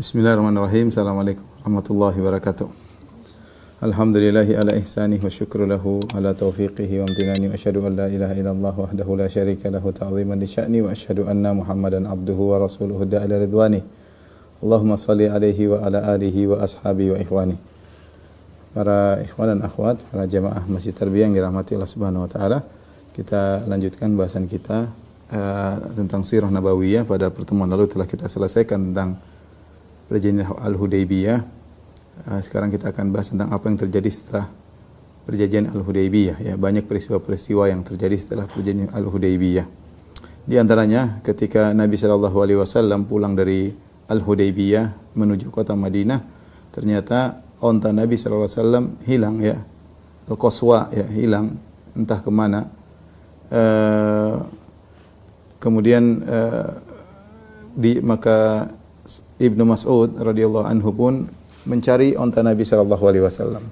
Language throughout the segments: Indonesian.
Bismillahirrahmanirrahim. Assalamualaikum warahmatullahi wabarakatuh. Alhamdulillahi ala ihsanih wa syukru lahu ala taufiqihi wa amtinani wa asyhadu an la ilaha illallah wahdahu la syarika lahu ta'ziman li sya'ni wa asyhadu anna Muhammadan abduhu wa rasuluhu da'ila ridwani. Allahumma salli alaihi wa ala alihi wa ashabi wa ikhwani. Para ikhwan dan akhwat, para jamaah Masjid Tarbiyah yang dirahmati Allah Subhanahu wa taala, kita lanjutkan bahasan kita tentang sirah nabawiyah. Pada pertemuan lalu telah kita selesaikan tentang perjanjian Al-Hudaybiyah. Sekarang kita akan bahas tentang apa yang terjadi setelah perjanjian Al-Hudaybiyah. Ya, banyak peristiwa-peristiwa yang terjadi setelah perjanjian Al-Hudaybiyah. Di antaranya ketika Nabi SAW pulang dari Al-Hudaybiyah menuju kota Madinah, ternyata onta Nabi SAW hilang, ya, Al-Qaswa, ya, hilang entah kemana. Kemudian maka Ibnu Mas'ud radhiyallahu anhu pun mencari onta Nabi sallallahu alaihi wasallam.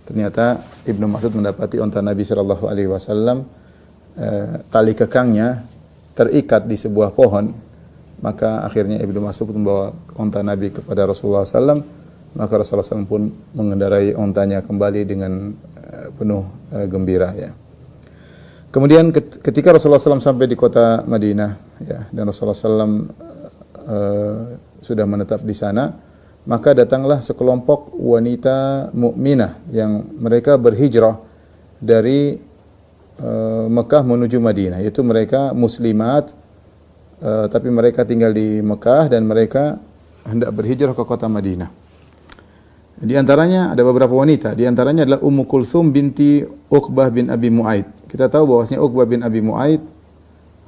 Ternyata Ibnu Mas'ud mendapati onta Nabi sallallahu alaihi wasallam, tali kekangnya terikat di sebuah pohon. Maka akhirnya Ibnu Mas'ud membawa onta Nabi kepada Rasulullah SAW. Maka Rasulullah SAW pun mengendarai ontanya kembali dengan penuh gembira, ya. Kemudian ketika Rasulullah SAW sampai di kota Madinah, ya, dan Rasulullah SAW sudah menetap di sana, maka datanglah sekelompok wanita mukminah yang mereka berhijrah dari Mekah menuju Madinah, yaitu mereka muslimat, tapi mereka tinggal di Mekah dan mereka hendak berhijrah ke kota Madinah. Di antaranya ada beberapa wanita, di antaranya adalah Ummu Kulthum binti Uqbah bin Abi Mu'aid. Kita tahu bahwasanya Uqbah bin Abi Mu'aid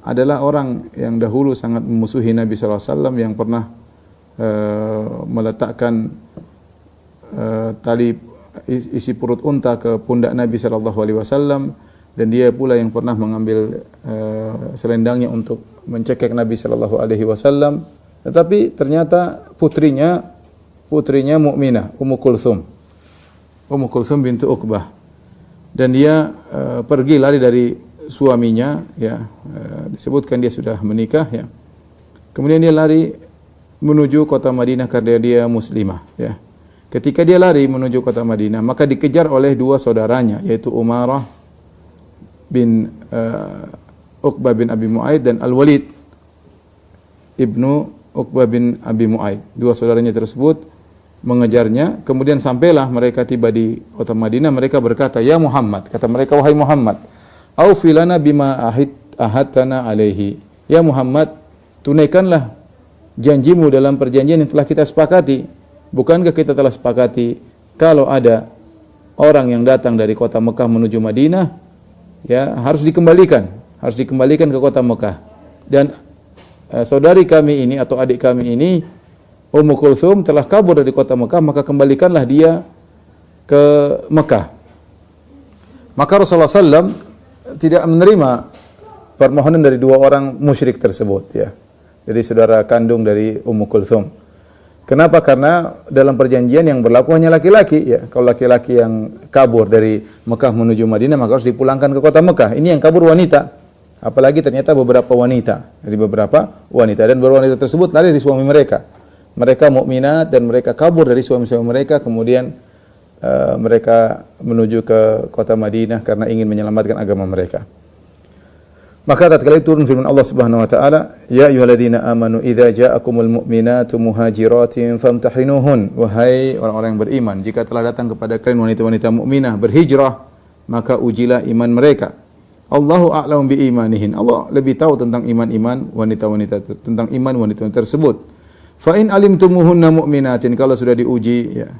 adalah orang yang dahulu sangat memusuhi Nabi SAW, yang pernah meletakkan tali isi perut unta ke pundak Nabi SAW, dan dia pula yang pernah mengambil selendangnya untuk mencekik Nabi SAW. Tetapi ternyata putrinya mukminah, Ummu Kulthum bintu Uqbah, dan dia pergi lari dari suaminya, ya, disebutkan dia sudah menikah, ya. Kemudian dia lari menuju kota Madinah karena dia muslimah, ya. Ketika dia lari menuju kota Madinah, maka dikejar oleh dua saudaranya, yaitu Umarah bin Uqbah bin Abi Mu'aid dan Al-Walid ibnu Uqbah bin Abi Mu'aid. Dua saudaranya tersebut mengejarnya. Kemudian sampailah mereka tiba di kota Madinah. Mereka berkata, "Ya Muhammad," kata mereka, "wahai Muhammad, aufi lana bima ahadtana alaihi." Ya Muhammad, tunaikanlah janjimu dalam perjanjian yang telah kita sepakati. Bukankah kita telah sepakati kalau ada orang yang datang dari kota Mekah menuju Madinah, ya, harus dikembalikan ke kota Mekah. Dan saudari kami ini atau adik kami ini, Ummu Kulthum, telah kabur dari kota Mekah, maka kembalikanlah dia ke Mekah. Maka Rasulullah SAW tidak menerima permohonan dari dua orang musyrik tersebut, ya, dari saudara kandung dari Ummu Kulthum. Kenapa? Karena dalam perjanjian yang berlaku hanya laki-laki, ya. Kalau laki-laki yang kabur dari Mekah menuju Madinah, maka harus dipulangkan ke kota Mekah. Ini yang kabur wanita. Apalagi ternyata beberapa wanita, dan beberapa wanita tersebut lari dari suami mereka. Mereka mukminat dan mereka kabur dari suami-suami mereka, kemudian mereka menuju ke kota Madinah karena ingin menyelamatkan agama mereka. Maka tatkala itu turun firman Allah Subhanahu wa taala, "Ya ayyuhalladzina amanu idza ja'akumul mu'minatu muhajiratin famtahinuhun." Wahai orang-orang yang beriman, jika telah datang kepada kalian wanita-wanita mukminah berhijrah, maka ujilah iman mereka. Allahu a'lamu bi imanihin. Allah lebih tahu tentang iman-iman wanita-wanita, tentang iman wanita tersebut. Fa in alimtumuhunna mu'minatin, kalau sudah diuji, ya,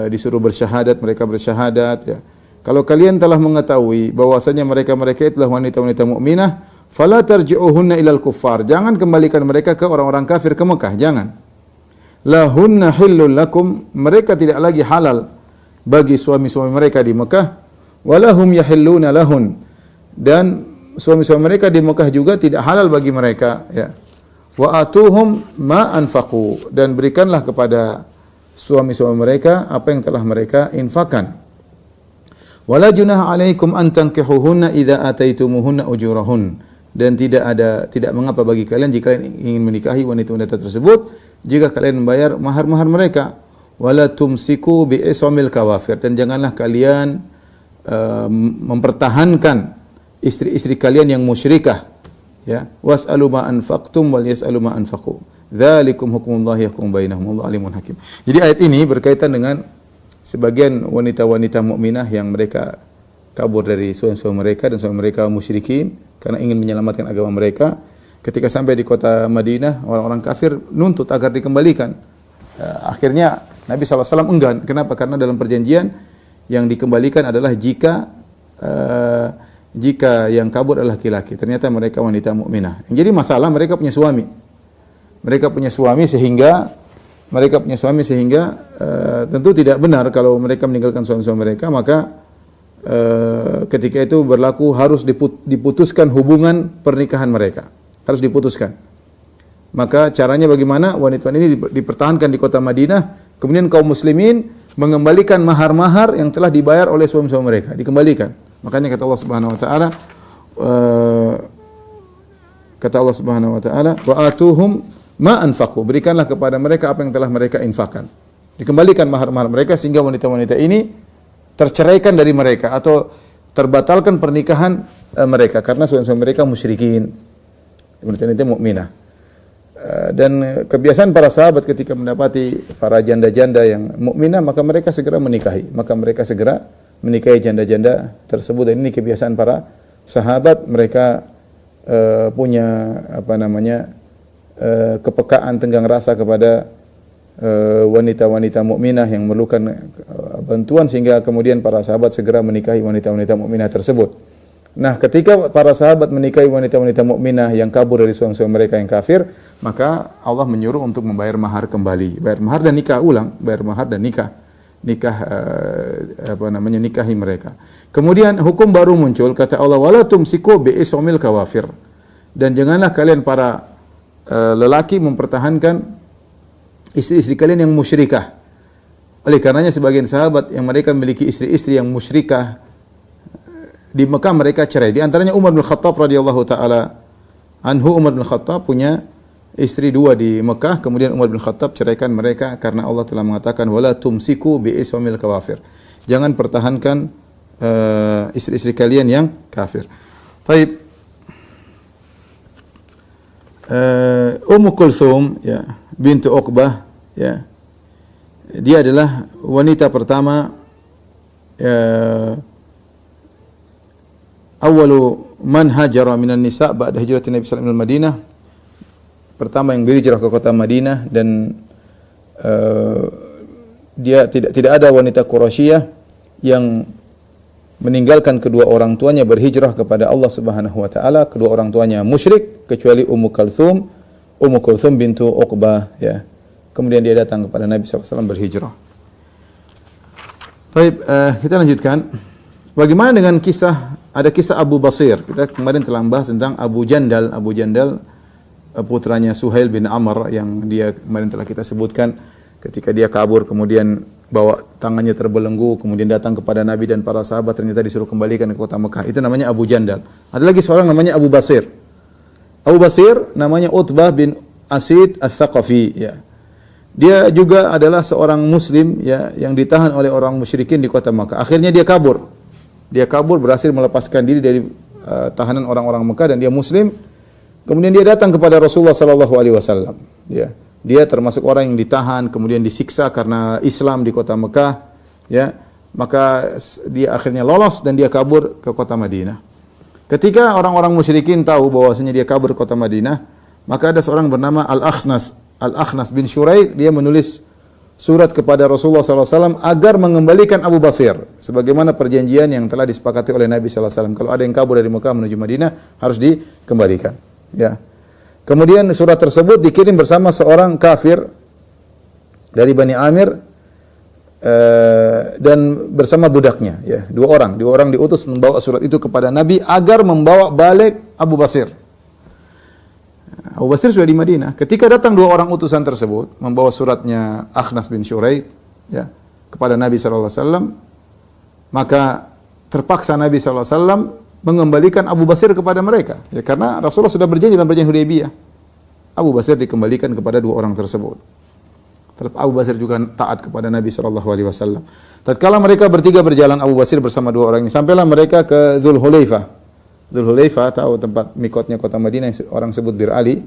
disuruh bersyahadat, mereka bersyahadat, ya. Kalau kalian telah mengetahui bahwasanya mereka-mereka itulah wanita-wanita mukminah, fala tarji'uhunna ilal kuffar. Jangan kembalikan mereka ke orang-orang kafir, ke Mekah, jangan. Lahunna hillul lakum, mereka tidak lagi halal bagi suami-suami mereka di Mekah, walahum yahilluna lahun, dan suami-suami mereka di Mekah juga tidak halal bagi mereka, ya. Wa atuhum ma anfaqu, dan berikanlah kepada suami-suami mereka apa yang telah mereka infakkan. Wala junaha alaikum an tankihuhunna idza ataitumuhunna ujurahun, dan tidak mengapa bagi kalian jika kalian ingin menikahi wanita-wanita tersebut jika kalian membayar mahar-mahar mereka. Wala tumsiku bi ismil kawafir, dan janganlah kalian mempertahankan istri-istri kalian yang musyrikah, ya. Was'alu ma anfaqtum wal yas'alu ma anfaqu. Dzalikum hukmullahi yahkum bainahum wallahu alimun hakim. Jadi ayat ini berkaitan dengan sebagian wanita-wanita mukminah yang mereka kabur dari suami-suami mereka dan suami mereka musyrikin karena ingin menyelamatkan agama mereka. Ketika sampai di kota Madinah, orang-orang kafir nuntut agar dikembalikan. Akhirnya Nabi SAW enggan. Kenapa? Karena dalam perjanjian yang dikembalikan adalah jika yang kabur adalah laki-laki. Ternyata mereka wanita mukminah. Yang jadi masalah mereka punya suami. Mereka punya suami sehingga tentu tidak benar kalau mereka meninggalkan suami-suami mereka, maka ketika itu berlaku harus diputuskan hubungan pernikahan mereka. Harus diputuskan. Maka caranya bagaimana? Wanita ini dipertahankan di kota Madinah, kemudian kaum muslimin mengembalikan mahar-mahar yang telah dibayar oleh suami-suami mereka, dikembalikan. Makanya kata Allah Subhanahu wa taala, wa atuhum ma anfaqu, berikanlah kepada mereka apa yang telah mereka infakkan. Dikembalikan mahar-mahar mereka sehingga wanita-wanita ini terceraikan dari mereka atau terbatalkan pernikahan mereka karena suami-suami mereka musyrikin. Wanita mukminah. Dan kebiasaan para sahabat ketika mendapati para janda-janda yang mukminah, maka mereka segera menikahi. Maka mereka segera menikahi janda-janda tersebut. Dan ini kebiasaan para sahabat. Mereka punya kepekaan, tenggang rasa kepada wanita-wanita mukminah yang memerlukan bantuan, sehingga kemudian para sahabat segera menikahi wanita-wanita mukminah tersebut. Nah, ketika para sahabat menikahi wanita-wanita mukminah yang kabur dari suami-suami mereka yang kafir, maka Allah menyuruh untuk membayar mahar kembali, bayar mahar dan nikah ulang, bayar mahar dan nikahi mereka. Kemudian hukum baru muncul, kata Allah, wala tumsiku bi ismil kawafir, dan janganlah kalian para lelaki mempertahankan istri-istri kalian yang musyrikah. Oleh karenanya sebagian sahabat yang mereka memiliki istri-istri yang musyrikah di Mekah mereka cerai. Di antaranya Umar bin Khattab radhiyallahu taala anhu. Umar bin Khattab punya istri dua di Mekah, kemudian Umar bin Khattab ceraikan mereka karena Allah telah mengatakan wala tumsiku bi ismil kawafir. Jangan pertahankan istri-istri kalian yang kafir. Taib. Ummu Kulthum, ya, bintu Uqbah, ya. Dia adalah wanita pertama awalu man hajara minan nisa ba'da hijrati Nabi sallallahu alaihi wasallam Madinah. Pertama yang berhijrah ke kota Madinah, dan dia tidak ada wanita Quraisyah yang meninggalkan kedua orang tuanya berhijrah kepada Allah Subhanahu wa taala. Kedua orang tuanya musyrik kecuali Ummu Kulthum bintu Uqbah, ya. Kemudian dia datang kepada Nabi sallallahu alaihi wasallam berhijrah. Baik, kita lanjutkan. Bagaimana dengan ada kisah Abu Basir. Kita kemarin telah membahas tentang Abu Jandal. Abu Jandal putranya Suhail bin Amr yang dia kemarin telah kita sebutkan ketika dia kabur kemudian bawa tangannya terbelenggu kemudian datang kepada Nabi dan para sahabat, ternyata disuruh kembalikan ke kota Mekah. Itu namanya Abu Jandal. Ada lagi seorang namanya Abu Basir. Abu Basir namanya Utbah bin Asid Ats-Tsaqafi, ya. Dia juga adalah seorang muslim, ya, yang ditahan oleh orang musyrikin di kota Mekah. Akhirnya dia kabur. Berhasil melepaskan diri dari tahanan orang-orang Mekah, dan dia muslim. Kemudian dia datang kepada Rasulullah sallallahu alaihi wasallam, ya. Dia termasuk orang yang ditahan kemudian disiksa karena Islam di kota Mekah, ya. Maka dia akhirnya lolos dan dia kabur ke kota Madinah. Ketika orang-orang musyrikin tahu bahwasanya dia kabur ke kota Madinah, maka ada seorang bernama Al-Akhnas bin Syuraik. Dia menulis surat kepada Rasulullah SAW agar mengembalikan Abu Basir, sebagaimana perjanjian yang telah disepakati oleh Nabi SAW. Kalau ada yang kabur dari Mekah menuju Madinah harus dikembalikan, ya. Kemudian surat tersebut dikirim bersama seorang kafir dari Bani Amir dan bersama budaknya, ya. Dua orang diutus membawa surat itu kepada Nabi agar membawa balik Abu Basir. Abu Basir sudah di Madinah. Ketika datang dua orang utusan tersebut membawa suratnya Akhnas bin Syuraik, ya, kepada Nabi sallallahu alaihi wasallam, maka terpaksa Nabi sallallahu alaihi wasallam mengembalikan Abu Basir kepada mereka. Ya, karena Rasulullah sudah berjanji dalam perjanjian Hudaybiyah. Abu Basir dikembalikan kepada dua orang tersebut. Tetap Abu Basir juga taat kepada Nabi SAW. Tatkala mereka bertiga berjalan, Abu Basir bersama dua orang ini, sampailah mereka ke Dzul Hulaifah. Dzul Hulaifah tahu tempat mikotnya kota Madinah yang orang sebut Bir Ali.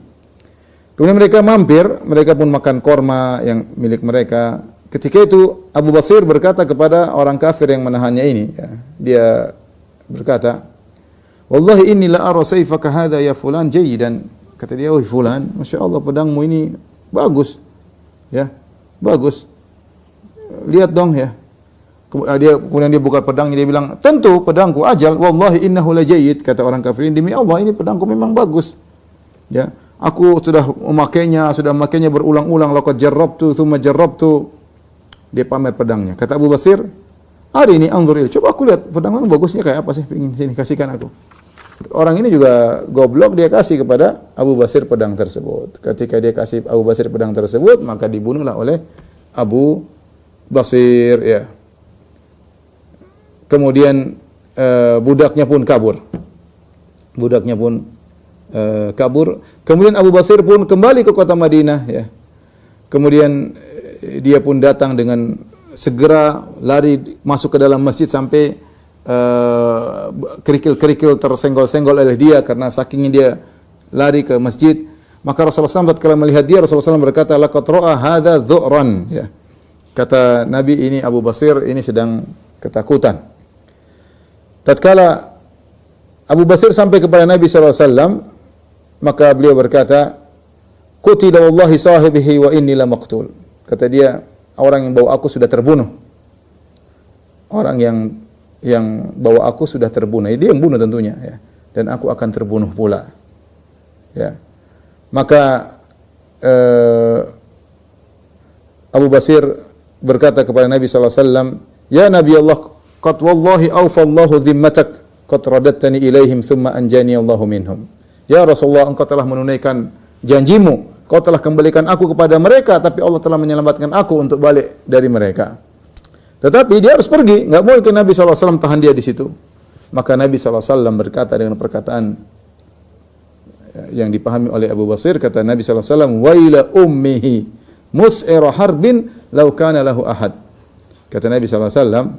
Kemudian mereka mampir, mereka pun makan korma yang milik mereka. Ketika itu Abu Basir berkata kepada orang kafir yang menahannya ini, ya, dia berkata, "Wallahi inni la ara sayfaka hadha ya fulan jayyidan." Kata dia, "Oh fulan, Masya Allah pedangmu ini bagus." Ya, bagus. Lihat dong ya. Kemudian dia buka pedangnya, dia bilang, "Tentu pedangku ajal, wallahi innahu la jayyid." Kata orang kafir, "Demi Allah ini pedangku memang bagus." Ya, aku sudah memakainya berulang-ulang, laqad jarrabtu tsumma jarrabtu. Dia pamer pedangnya. Kata Abu Basir, "Hari ini anzur il, coba aku lihat pedangmu bagusnya kayak apa sih? Pengin sini kasihkan aku." Orang ini juga goblok, dia kasih kepada Abu Basir pedang tersebut. Ketika dia kasih Abu Basir pedang tersebut, maka dibunuhlah oleh Abu Basir, ya. Kemudian budaknya pun kabur. Kemudian Abu Basir pun kembali ke kota Madinah, ya. Kemudian dia pun datang dengan segera lari masuk ke dalam masjid sampai kerikil-kerikil tersenggol-senggol oleh dia karena sakingnya dia lari ke masjid. Maka Rasulullah SAW tatkala melihat dia, Rasulullah SAW berkata, "Laqad ra'a hadza dhu'ran." Ya. Kata Nabi, ini Abu Basir ini sedang ketakutan. Tatkala Abu Basir sampai kepada Nabi SAW, maka beliau berkata, "Qutila wallahi sahibihi wa inni la maqtul." Kata dia, orang yang bawa aku sudah terbunuh. Orang yang bawa aku sudah terbunuh. Dia yang bunuh tentunya, ya. Dan aku akan terbunuh pula. Ya. Maka Abu Basir berkata kepada Nabi SAW, "Ya Nabi Allah, qad wallahi awfallahu dhimmatak, qad radattani ilaihim thumma anjani Allahu minhum." Ya Rasulullah, engkau telah menunaikan janjimu. Kau telah kembalikan aku kepada mereka, tapi Allah telah menyelamatkan aku untuk balik dari mereka. Tetapi dia harus pergi, enggak mungkin Nabi SAW tahan dia di situ. Maka Nabi SAW berkata dengan perkataan yang dipahami oleh Abu Basir, kata Nabi SAW, "Waila ummihi mus'ira harbin law kana lahu ahad." Kata Nabi SAW,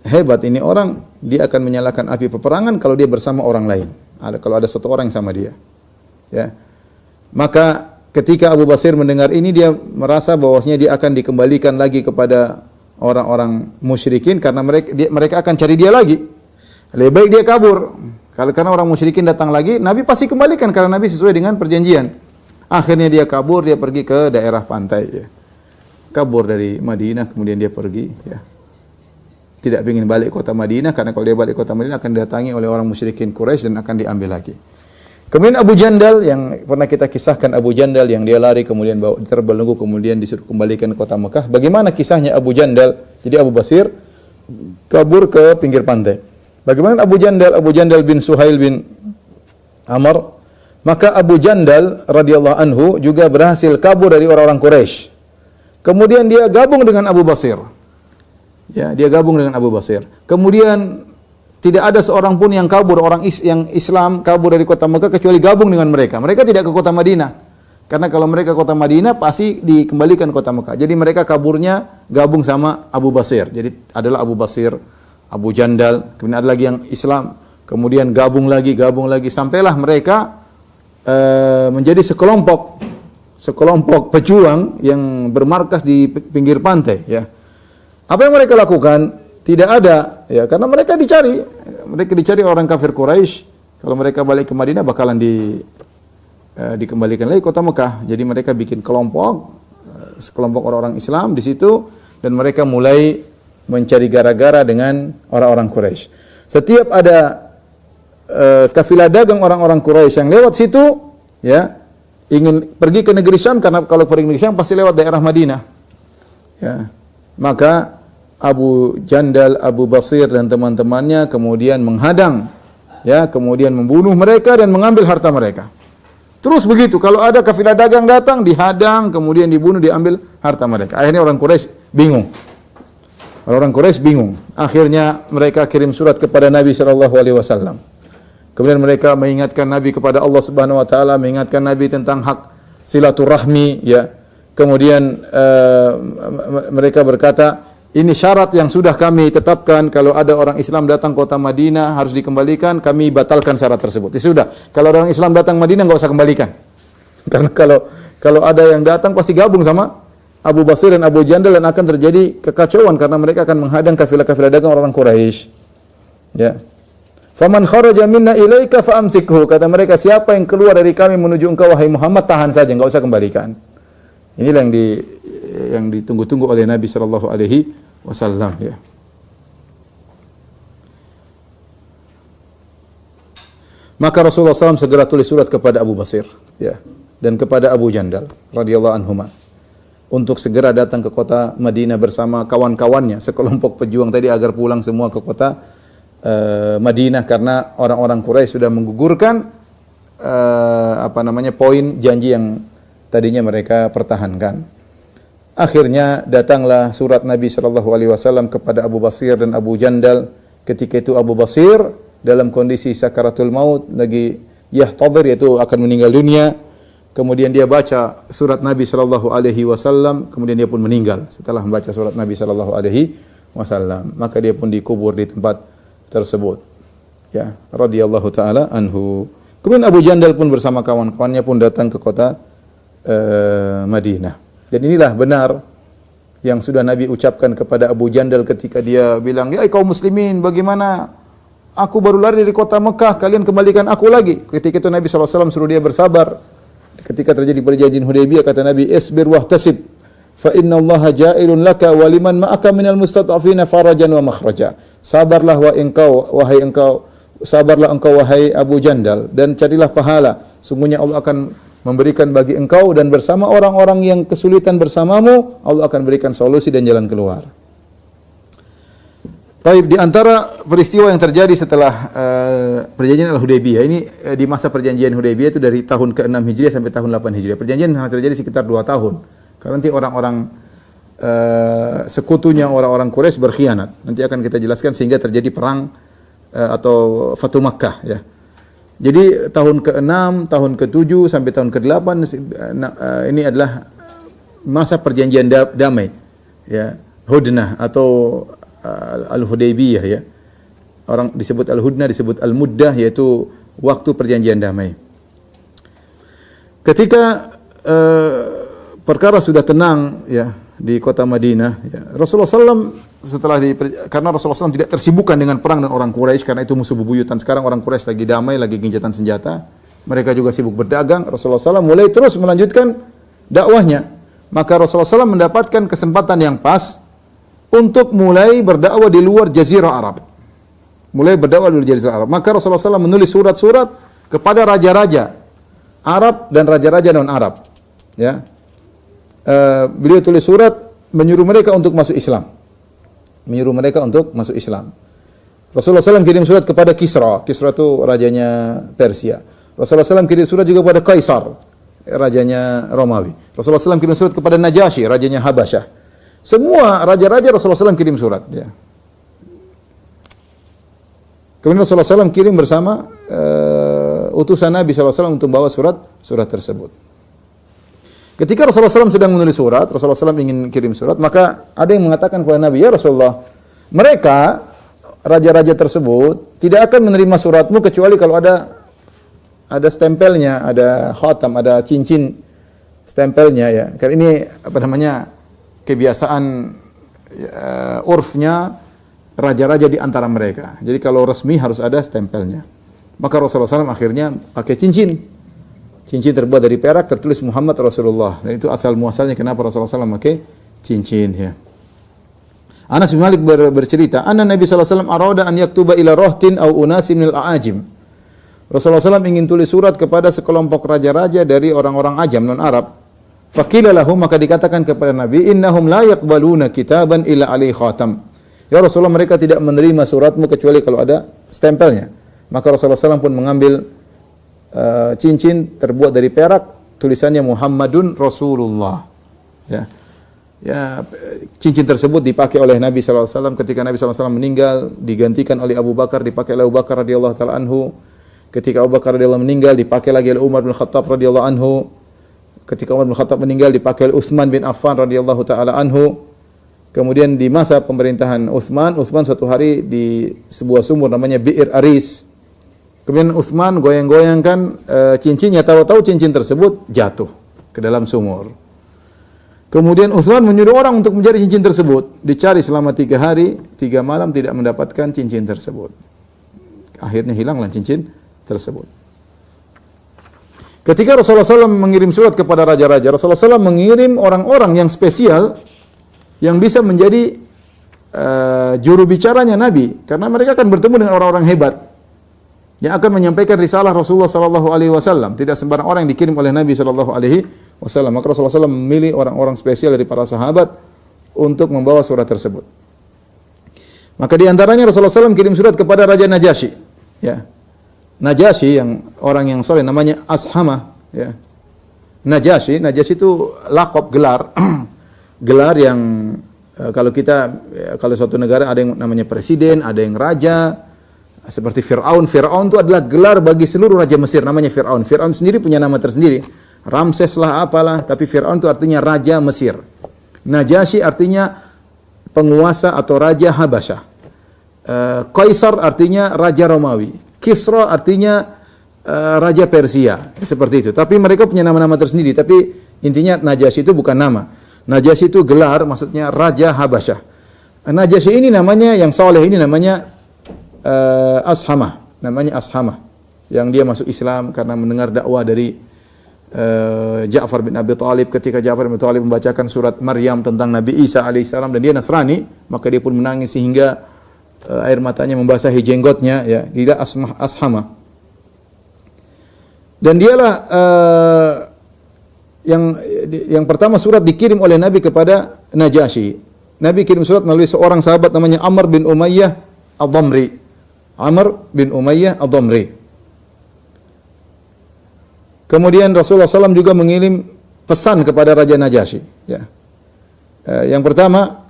hebat ini orang, dia akan menyalakan api peperangan kalau dia bersama orang lain. Kalau ada satu orang yang sama dia. Ya. Maka ketika Abu Basir mendengar ini, dia merasa bahwasanya dia akan dikembalikan lagi kepada orang-orang musyrikin karena mereka akan cari dia lagi. Lebih baik dia kabur. Karena orang musyrikin datang lagi, Nabi pasti kembalikan karena Nabi sesuai dengan perjanjian. Akhirnya dia kabur, dia pergi ke daerah pantai, ya. Kabur dari Madinah, kemudian dia pergi, ya. Tidak ingin balik kota Madinah karena kalau dia balik kota Madinah akan didatangi oleh orang musyrikin Quraisy dan akan diambil lagi. Kemudian Abu Jandal yang pernah kita kisahkan, Abu Jandal yang dia lari kemudian terbelenggu kemudian disuruh kembalikan ke kota Mekah. Bagaimana kisahnya Abu Jandal? Jadi Abu Basir kabur ke pinggir pantai. Bagaimana Abu Jandal? Abu Jandal bin Suhail bin Amr. Maka Abu Jandal radhiyallahu anhu juga berhasil kabur dari orang-orang Quraisy. Kemudian dia gabung dengan Abu Basir. Ya, dia gabung dengan Abu Basir. Kemudian tidak ada seorang pun yang kabur, yang Islam kabur dari kota Mekah kecuali gabung dengan mereka. Mereka tidak ke kota Madinah. Karena kalau mereka ke kota Madinah pasti dikembalikan ke kota Mekah. Jadi mereka kaburnya gabung sama Abu Basir. Jadi adalah Abu Basir, Abu Jandal, kemudian ada lagi yang Islam, kemudian gabung lagi sampailah mereka menjadi sekelompok pejuang yang bermarkas di pinggir pantai, ya. Apa yang mereka lakukan? Tidak ada, ya, karena mereka dicari orang kafir Quraisy. Kalau mereka balik ke Madinah bakalan dikembalikan lagi kota Mekah. Jadi mereka bikin sekelompok orang-orang Islam di situ dan mereka mulai mencari gara-gara dengan orang-orang Quraisy. Setiap ada kafilah dagang orang-orang Quraisy yang lewat situ, ya, ingin pergi ke negeri Syam karena kalau pergi ke negeri Syam pasti lewat daerah Madinah. Ya. Maka Abu Jandal, Abu Basir dan teman-temannya kemudian menghadang, ya, kemudian membunuh mereka dan mengambil harta mereka. Terus begitu, kalau ada kafilah dagang datang, dihadang, kemudian dibunuh, diambil harta mereka. Akhirnya orang Quraisy bingung. Orang-orang Quraisy bingung. Akhirnya mereka kirim surat kepada Nabi sallallahu alaihi wasallam. Kemudian mereka mengingatkan Nabi kepada Allah Subhanahu wa taala, mengingatkan Nabi tentang hak silaturahmi, ya. Kemudian mereka berkata, ini syarat yang sudah kami tetapkan, kalau ada orang Islam datang kota Madinah harus dikembalikan, kami batalkan syarat tersebut. Ya sudah, kalau orang Islam datang Madinah enggak usah kembalikan. Karena kalau ada yang datang pasti gabung sama Abu Basir dan Abu Jandal dan akan terjadi kekacauan karena mereka akan menghadang kafilah-kafilah dagang orang Quraisy. Ya. Faman kharaja minna ilaika fa'amsikhu. Kata mereka, siapa yang keluar dari kami menuju engkau wahai Muhammad, tahan saja, enggak usah kembalikan. Inilah yang ditunggu-tunggu oleh Nabi sallallahu alaihi wasallam, ya. Maka Rasulullah SAW segera tulis surat kepada Abu Basir, ya, dan kepada Abu Jandal radhiyallahu anhuma untuk segera datang ke kota Madinah bersama kawan-kawannya, sekelompok pejuang tadi, agar pulang semua ke kota Madinah karena orang-orang Quraisy sudah menggugurkan poin janji yang tadinya mereka pertahankan. Akhirnya datanglah surat Nabi sallallahu alaihi wasallam kepada Abu Basir dan Abu Jandal. Ketika itu Abu Basir dalam kondisi sakaratul maut, lagi yahtadir, yaitu akan meninggal dunia. Kemudian dia baca surat Nabi sallallahu alaihi wasallam, kemudian dia pun meninggal setelah membaca surat Nabi sallallahu alaihi wasallam. Maka dia pun dikubur di tempat tersebut. Ya, radhiyallahu taala anhu. Kemudian Abu Jandal pun bersama kawan-kawannya pun datang ke kota Madinah. Dan inilah benar yang sudah Nabi ucapkan kepada Abu Jandal ketika dia bilang, "Ya kaum muslimin, bagaimana aku baru lari dari kota Mekah, kalian kembalikan aku lagi." Ketika itu Nabi SAW suruh dia bersabar. Ketika terjadi perjanjian Hudaybiyah, kata Nabi, "Isbir wahtasib, fa inna Allaha ja'ilun laka wa liman ma'aka minal mustad'afina farajan wa makhraja." Sabarlah wahai Abu Jandal, dan carilah pahala. Sungguhnya Allah akan memberikan bagi engkau dan bersama orang-orang yang kesulitan bersamamu, Allah akan berikan solusi dan jalan keluar. Baik, di antara peristiwa yang terjadi setelah perjanjian Al-Hudaybiyah ini, di masa perjanjian Hudaybiyah itu dari tahun ke-6 Hijriah sampai tahun 8 Hijriah. Perjanjian terjadi sekitar 2 tahun. Karena nanti orang-orang sekutunya orang-orang Quraisy berkhianat. Nanti akan kita jelaskan sehingga terjadi perang atau Fatu Makkah, ya. Jadi tahun ke-6, tahun ke-7 sampai tahun ke-8 ini adalah masa perjanjian damai, ya, Hudnah atau Al-Hudaybiyah, ya. Orang disebut Al-Hudnah, disebut Al-Muddah, yaitu waktu perjanjian damai. Ketika perkara sudah tenang, ya, di kota Madinah, ya, Rasulullah SAW karena Rasulullah SAW tidak tersibukkan dengan perang dengan orang Quraisy karena itu musuh bebuyutan. Sekarang orang Quraisy lagi damai, lagi gencatan senjata. Mereka juga sibuk berdagang. Rasulullah SAW mulai terus melanjutkan dakwahnya. Maka Rasulullah SAW mendapatkan kesempatan yang pas untuk mulai berdakwah di luar Jazirah Arab. Maka Rasulullah SAW menulis surat-surat kepada raja-raja Arab dan raja-raja non-Arab. Ya. Beliau tulis surat menyuruh mereka untuk masuk Islam. Rasulullah SAW kirim surat kepada Kisra. Kisra itu rajanya Persia. Rasulullah SAW kirim surat juga kepada Kaisar, rajanya Romawi. Rasulullah SAW kirim surat kepada Najasyi, rajanya Habasyah. Semua raja-raja Rasulullah SAW kirim surat. Ya. Kemudian Rasulullah SAW kirim bersama utusan Nabi SAW untuk bawa surat tersebut. Ketika Rasulullah SAW sedang menulis surat, Rasulullah SAW ingin kirim surat, maka ada yang mengatakan kepada Nabi, "Ya Rasulullah, mereka, raja-raja tersebut, tidak akan menerima suratmu kecuali kalau ada stempelnya, ada khatam, ada cincin stempelnya, ya." Karena ini kebiasaan urfnya raja-raja di antara mereka. Jadi kalau resmi harus ada stempelnya. Maka Rasulullah SAW akhirnya pakai cincin. Cincin terbuat dari perak, tertulis Muhammad Rasulullah. Dan itu asal muasalnya kenapa Rasulullah SAW pakai cincin, ya. Anas bin Malik bercerita, "Anna Nabi sallallahu alaihi wasallam arada an yaktuba ila rahtin aw unasin minal a'ajim." Rasulullah SAW ingin tulis surat kepada sekelompok raja-raja dari orang-orang Ajam non-Arab. Faqila lahum, maka dikatakan kepada Nabi, "Innahum la yaqbaluna kitaban illa alaihi khatam." Ya Rasulullah, mereka tidak menerima suratmu kecuali kalau ada stempelnya. Maka Rasulullah SAW pun mengambil cincin terbuat dari perak, tulisannya Muhammadun Rasulullah. Ya. Ya, cincin tersebut dipakai oleh Nabi sallallahu alaihi wasallam ketika Nabi sallallahu alaihi wasallam meninggal, digantikan oleh Abu Bakar, dipakai oleh Abu Bakar radhiyallahu taala anhu. Ketika Abu Bakar radhiyallahu meninggal, dipakai lagi oleh Umar bin Khattab radhiyallahu anhu. Ketika Umar bin Khattab meninggal, dipakai oleh Utsman bin Affan radhiyallahu taala anhu. Kemudian di masa pemerintahan Utsman suatu hari di sebuah sumur namanya Bi'ir Aris. Kemudian Utsman goyang-goyangkan cincinnya, tahu-tahu cincin tersebut jatuh ke dalam sumur. Kemudian Utsman menyuruh orang untuk mencari cincin tersebut. Dicari selama 3 hari, 3 malam tidak mendapatkan cincin tersebut. Akhirnya hilanglah cincin tersebut. Ketika Rasulullah SAW mengirim surat kepada raja-raja, Rasulullah SAW mengirim orang-orang yang spesial yang bisa menjadi juru bicaranya Nabi, karena mereka akan bertemu dengan orang-orang hebat yang akan menyampaikan risalah Rasulullah SAW. Tidak sembarang orang yang dikirim oleh Nabi SAW. Maka Rasulullah SAW memilih orang-orang spesial dari para sahabat untuk membawa surat tersebut. Maka di antaranya Rasulullah SAW kirim surat kepada Raja Najasyi. Ya. Najasyi yang orang yang soleh namanya Ashamah. Ya. Najasyi itu lakop gelar, gelar yang kalau suatu negara ada yang namanya presiden, ada yang raja. Seperti Fir'aun itu adalah gelar bagi seluruh raja Mesir, namanya Fir'aun. Fir'aun sendiri punya nama tersendiri. Ramses lah apalah, tapi Fir'aun itu artinya raja Mesir. Najasyi artinya penguasa atau raja Habasyah. Kaisar artinya raja Romawi. Kisra artinya raja Persia. Seperti itu. Tapi mereka punya nama-nama tersendiri. Tapi intinya Najasyi itu bukan nama. Najasyi itu gelar, maksudnya raja Habasyah. Najasyi ini namanya, yang soleh ini namanya Ashamah. Namanya Ashamah. Yang dia masuk Islam karena mendengar dakwah dari Ja'far bin Abi Thalib. Ketika Ja'far bin Abi Thalib membacakan surat Maryam tentang Nabi Isa alaihissalam dan dia Nasrani, maka dia pun menangis sehingga air matanya membasahi jenggotnya. Ya, dia Ashamah. Dan dialah yang pertama surat dikirim oleh Nabi kepada Najasyi. Nabi kirim surat melalui seorang sahabat namanya Amr bin Umayyah Ad-Damri. Amr bin Umayyah Ad-Damri. Kemudian Rasulullah SAW juga mengirim pesan kepada Raja Najasyi. Ya. Yang pertama,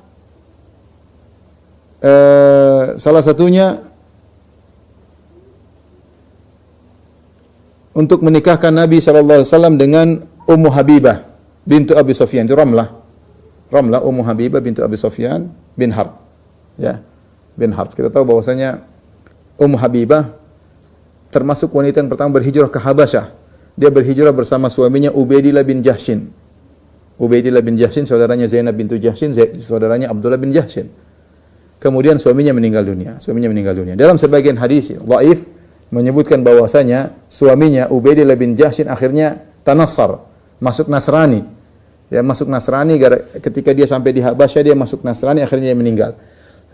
salah satunya untuk menikahkan Nabi SAW dengan Ummu Habibah bintu Abi Sufyan, itu Ramlah, Ummu Habibah bintu Abi Sufyan bin Harb. Ya, bin Harb. Kita tahu bahwasanya Ummu Habibah termasuk wanita yang pertama berhijrah ke Habasyah. Dia berhijrah bersama suaminya Ubaidillah bin Jahshin. Ubaidillah bin Jahshin saudaranya Zainab bintu Jahshin, saudaranya Abdullah bin Jahshin. Kemudian suaminya meninggal dunia. Dalam sebagian hadis dhaif menyebutkan bahwasanya suaminya Ubaidillah bin Jahshin akhirnya tanassar, masuk Nasrani. Ya, masuk Nasrani ketika dia sampai di Habasyah dia masuk Nasrani, akhirnya dia meninggal.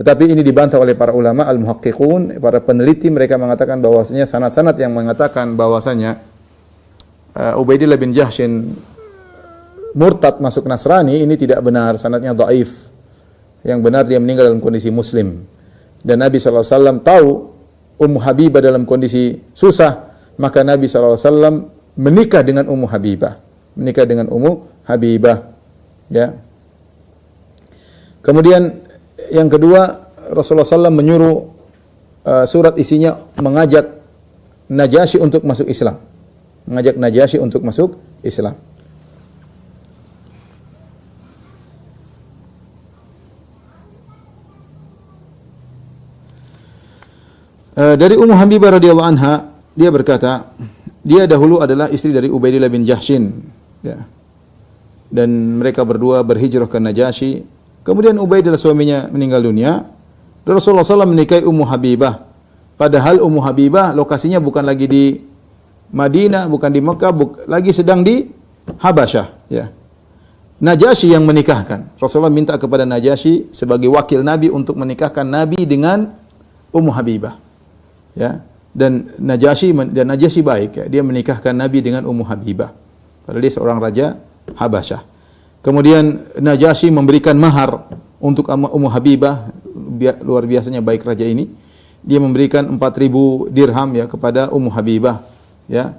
Tetapi ini dibantah oleh para ulama al-muhaqqiqun, para peneliti. Mereka mengatakan bahwasanya sanad-sanad yang mengatakan bahwasanya Ubaidillah bin Jahshin murtad masuk Nasrani ini tidak benar, sanadnya dhaif. Yang benar dia meninggal dalam kondisi muslim. Dan Nabi SAW tahu Ummu Habibah dalam kondisi susah, maka Nabi SAW menikah dengan Ummu Habibah. Ya. Kemudian yang kedua, Rasulullah SAW menyuruh surat isinya mengajak Najasyi untuk masuk Islam. Dari Ummu Habibah radhiyallahu anha, dia berkata, dia dahulu adalah istri dari Ubaidillah bin Jahshin. Ya. Dan mereka berdua berhijrah ke Najasyi. Kemudian Ubaidillah suaminya meninggal dunia. Dan Rasulullah SAW menikahi Ummu Habibah. Padahal Ummu Habibah lokasinya bukan lagi di Madinah, bukan di Mekah, lagi sedang di Habasyah. Ya. Najasyi yang menikahkan. Rasulullah minta kepada Najasyi sebagai wakil Nabi untuk menikahkan Nabi dengan Ummu Habibah. Ya. Dan Najasyi baik. Ya. Dia menikahkan Nabi dengan Ummu Habibah. Padahal dia seorang raja Habasyah. Kemudian Najasyi memberikan mahar untuk Ummu Habibah. Luar biasanya baik raja ini. Dia memberikan 4.000 dirham ya kepada Ummu Habibah. Ya,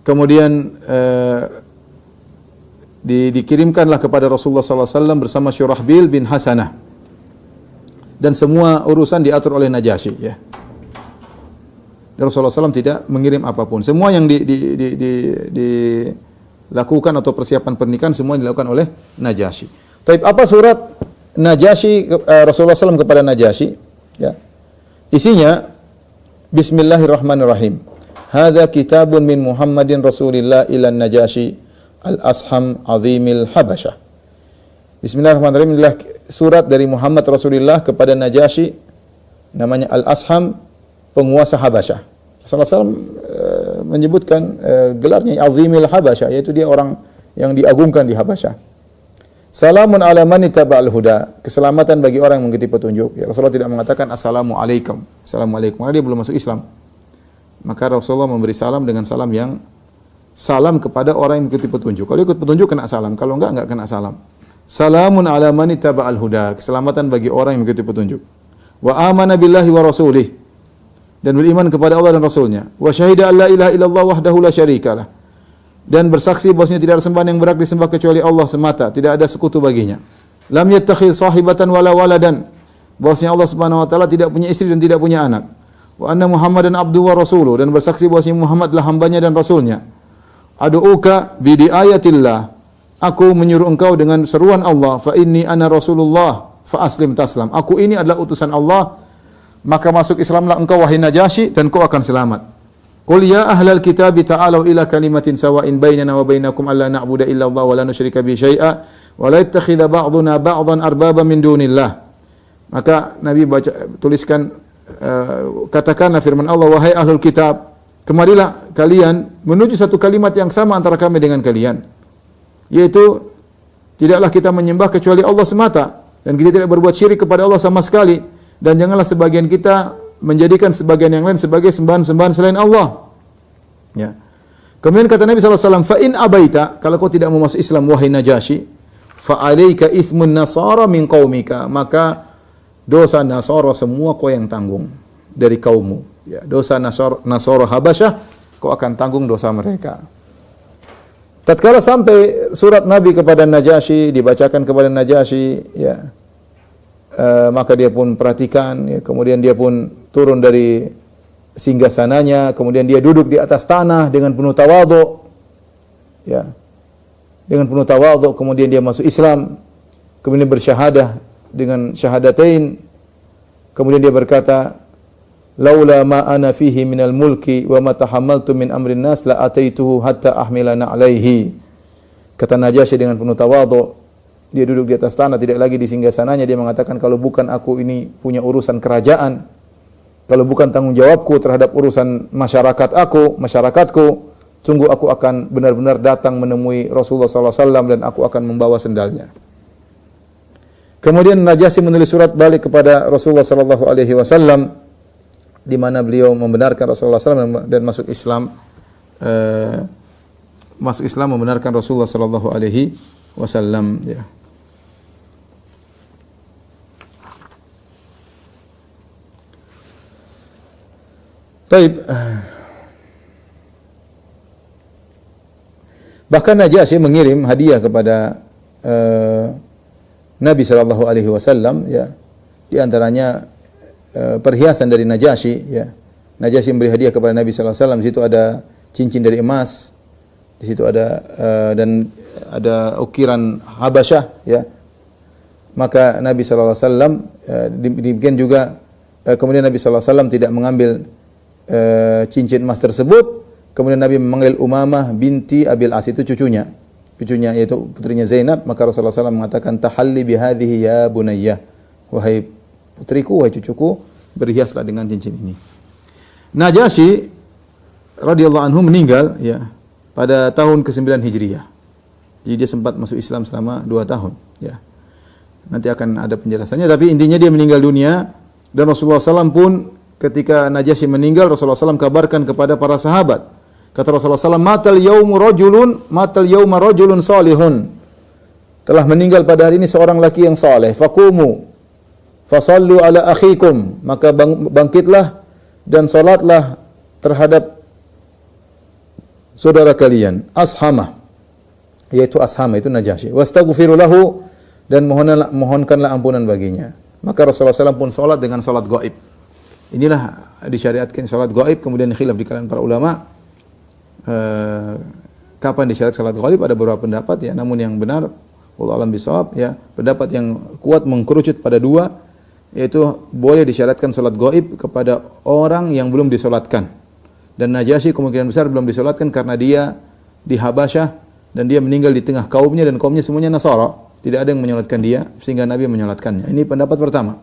Kemudian dikirimkanlah kepada Rasulullah SAW bersama Syurahbil bin Hasanah. Dan semua urusan diatur oleh Najasyi, ya. Dan Rasulullah SAW tidak mengirim apapun. Semua yang dilakukan atau persiapan pernikahan semua dilakukan oleh Najasyi. Tapi apa surat Najasyi Rasulullah SAW kepada Najasyi? Ya. Isinya Bismillahirrahmanirrahim. Hadza kitabun min Muhammadin Rasulillah ila Najasyi al-Asham azimil Habasyah. Bismillahirrahmanirrahim. Inilah surat dari Muhammad Rasulullah kepada Najasyi, namanya Al-Asham, penguasa Habasyah. Rasulullah SAW menyebutkan gelarnya Azimil Habasyah, yaitu dia orang yang diagungkan di Habasyah. Salamun ala man ittaba'al huda. Keselamatan bagi orang yang mengikuti petunjuk. Ya, Rasulullah tidak mengatakan assalamualaikum. Assalamualaikum. Karena dia belum masuk Islam. Maka Rasulullah memberi salam dengan salam yang salam kepada orang yang mengikuti petunjuk. Kalau ikut petunjuk kena salam, kalau enggak kena salam. Salamun ala man ittaba'al huda. Keselamatan bagi orang yang mengikuti petunjuk. Wa amana billahi wa rasulih. Dan beriman kepada Allah dan Rasulnya. Wa syahida an la ilaha illallah wahdahu la syarikalah. Dan bersaksi bahwasanya tidak ada sembahan yang berhak disembah kecuali Allah semata, tidak ada sekutu baginya. Lam yattakhidh sahibatan wala waladan. Bahwasanya Allah Subhanahu wa taala tidak punya istri dan tidak punya anak. Wa anna Muhammadan abduhu wa rasuluh, dan bersaksi bahwasanya Muhammad adalah hambanya dan rasulnya. Adu'uka bi ayatillah. Aku menyuruh engkau dengan seruan Allah, fa inni ana rasulullah fa aslim taslam. Aku ini adalah utusan Allah, maka masuk Islamlah engkau wahai Najasyi dan kau akan selamat. Qul ya ahlal kitab ta'alu ila kalimatin sawa'in bainana wa bainakum alla na'budu illa Allah wa la nusyrika bihi syai'a wa la yattakhidha ba'duna ba'dhan arbaba min dunillah. Maka Nabi tuliskan katakanlah firman Allah, wahai ahlul kitab, kemarilah kalian menuju satu kalimat yang sama antara kami dengan kalian, yaitu tidaklah kita menyembah kecuali Allah semata dan kita tidak berbuat syirik kepada Allah sama sekali, dan janganlah sebagian kita menjadikan sebagian yang lain sebagai sembahan-sembahan selain Allah. Ya. Kemudian kata Nabi SAW, fa in abaita, kalau kau tidak mau masuk Islam wahai Najasyi, fa alaika ithmun nasara min qaumika, maka dosa Nasara semua kau yang tanggung dari kaummu. Ya, dosa Nasara Habasyah kau akan tanggung dosa mereka. Tatkala sampai surat Nabi kepada Najasyi, dibacakan kepada Najasyi, ya, maka dia pun perhatikan, ya, kemudian dia pun turun dari singgasananya, kemudian dia duduk di atas tanah dengan penuh tawadhu, ya, dengan penuh tawadhu, kemudian dia masuk Islam, kemudian bersyahadah dengan syahadatain, kemudian dia berkata, laula ma ana fihi minal mulki wa ma tahammaltu min amrin nas la ataituhu hatta ahmilana alaihi. Kata Najasyi dengan penuh tawadhu, dia duduk di atas tanah, tidak lagi di singgasananya, dia mengatakan, kalau bukan aku ini punya urusan kerajaan, kalau bukan tanggung jawabku terhadap urusan masyarakatku, sungguh aku akan benar-benar datang menemui Rasulullah SAW dan aku akan membawa sendalnya. Kemudian Najasyi menulis surat balik kepada Rasulullah SAW, di mana beliau membenarkan Rasulullah SAW dan masuk Islam, membenarkan Rasulullah SAW. Ya. Taib. Bahkan Najasyi mengirim hadiah kepada Nabi SAW, ya. Di antaranya perhiasan dari Najasyi, ya. Najasyi memberi hadiah kepada Nabi SAW. Di situ ada cincin dari emas, di situ ada dan ada ukiran Habasyah, ya. Maka Nabi SAW demikian juga, kemudian Nabi SAW tidak mengambil cincin emas tersebut. Kemudian Nabi memanggil Umamah binti Abil As, itu cucunya yaitu putrinya Zainab. Maka Rasulullah SAW mengatakan, tahalli bihadhihi ya bunayya, wahai putriku, wahai cucuku, berhiaslah dengan cincin ini. Najasyi radhiyallahu anhu meninggal, ya, pada tahun ke-9 Hijriah. Jadi dia sempat masuk Islam selama 2 tahun, ya. Nanti akan ada penjelasannya, tapi intinya dia meninggal dunia. Dan Rasulullah SAW pun ketika Najasyi meninggal, Rasulullah SAW kabarkan kepada para sahabat. Kata Rasulullah SAW, matal yauma rajulun salihun. Telah meninggal pada hari ini seorang laki yang saleh. Faqumu fasallu ala akhikum. Maka bangkitlah dan salatlah terhadap saudara kalian, Ashama, yaitu Ashama itu Najasyi. Wastaghfiru lahu, dan mohonkanlah ampunan baginya. Maka Rasulullah SAW pun salat dengan salat gaib. Inilah disyariatkan salat gaib, kemudian khilaf di kalangan para ulama kapan disyariatkan salat gaib. Ada beberapa pendapat ya, namun yang benar wallahu a'lam bishawab ya, pendapat yang kuat mengkerucut pada dua, yaitu boleh disyariatkan salat gaib kepada orang yang belum disolatkan. Dan Najasyi kemungkinan besar belum disolatkan karena dia di Habasyah dan dia meninggal di tengah kaumnya, dan kaumnya semuanya Nasara. Tidak ada yang menyolatkan dia sehingga Nabi menyolatkannya. Ini pendapat pertama.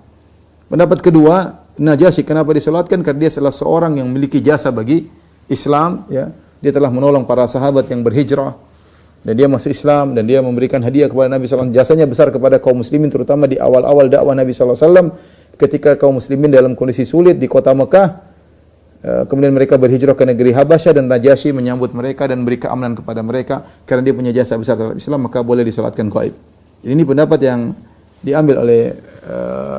Pendapat kedua, Najasyi kenapa disolatkan? Karena dia salah seorang yang memiliki jasa bagi Islam ya. Dia telah menolong para sahabat yang berhijrah dan dia masuk Islam, dan dia memberikan hadiah kepada Nabi SAW. Jasanya besar kepada kaum muslimin, terutama di awal-awal dakwah Nabi SAW ketika kaum muslimin dalam kondisi sulit di kota Mekah. Kemudian mereka berhijrah ke negeri Habasyah, dan Najasyi menyambut mereka dan beri keamanan kepada mereka. Karena dia punya jasa besar terhadap Islam, maka boleh disolatkan gaib. Ini pendapat yang diambil oleh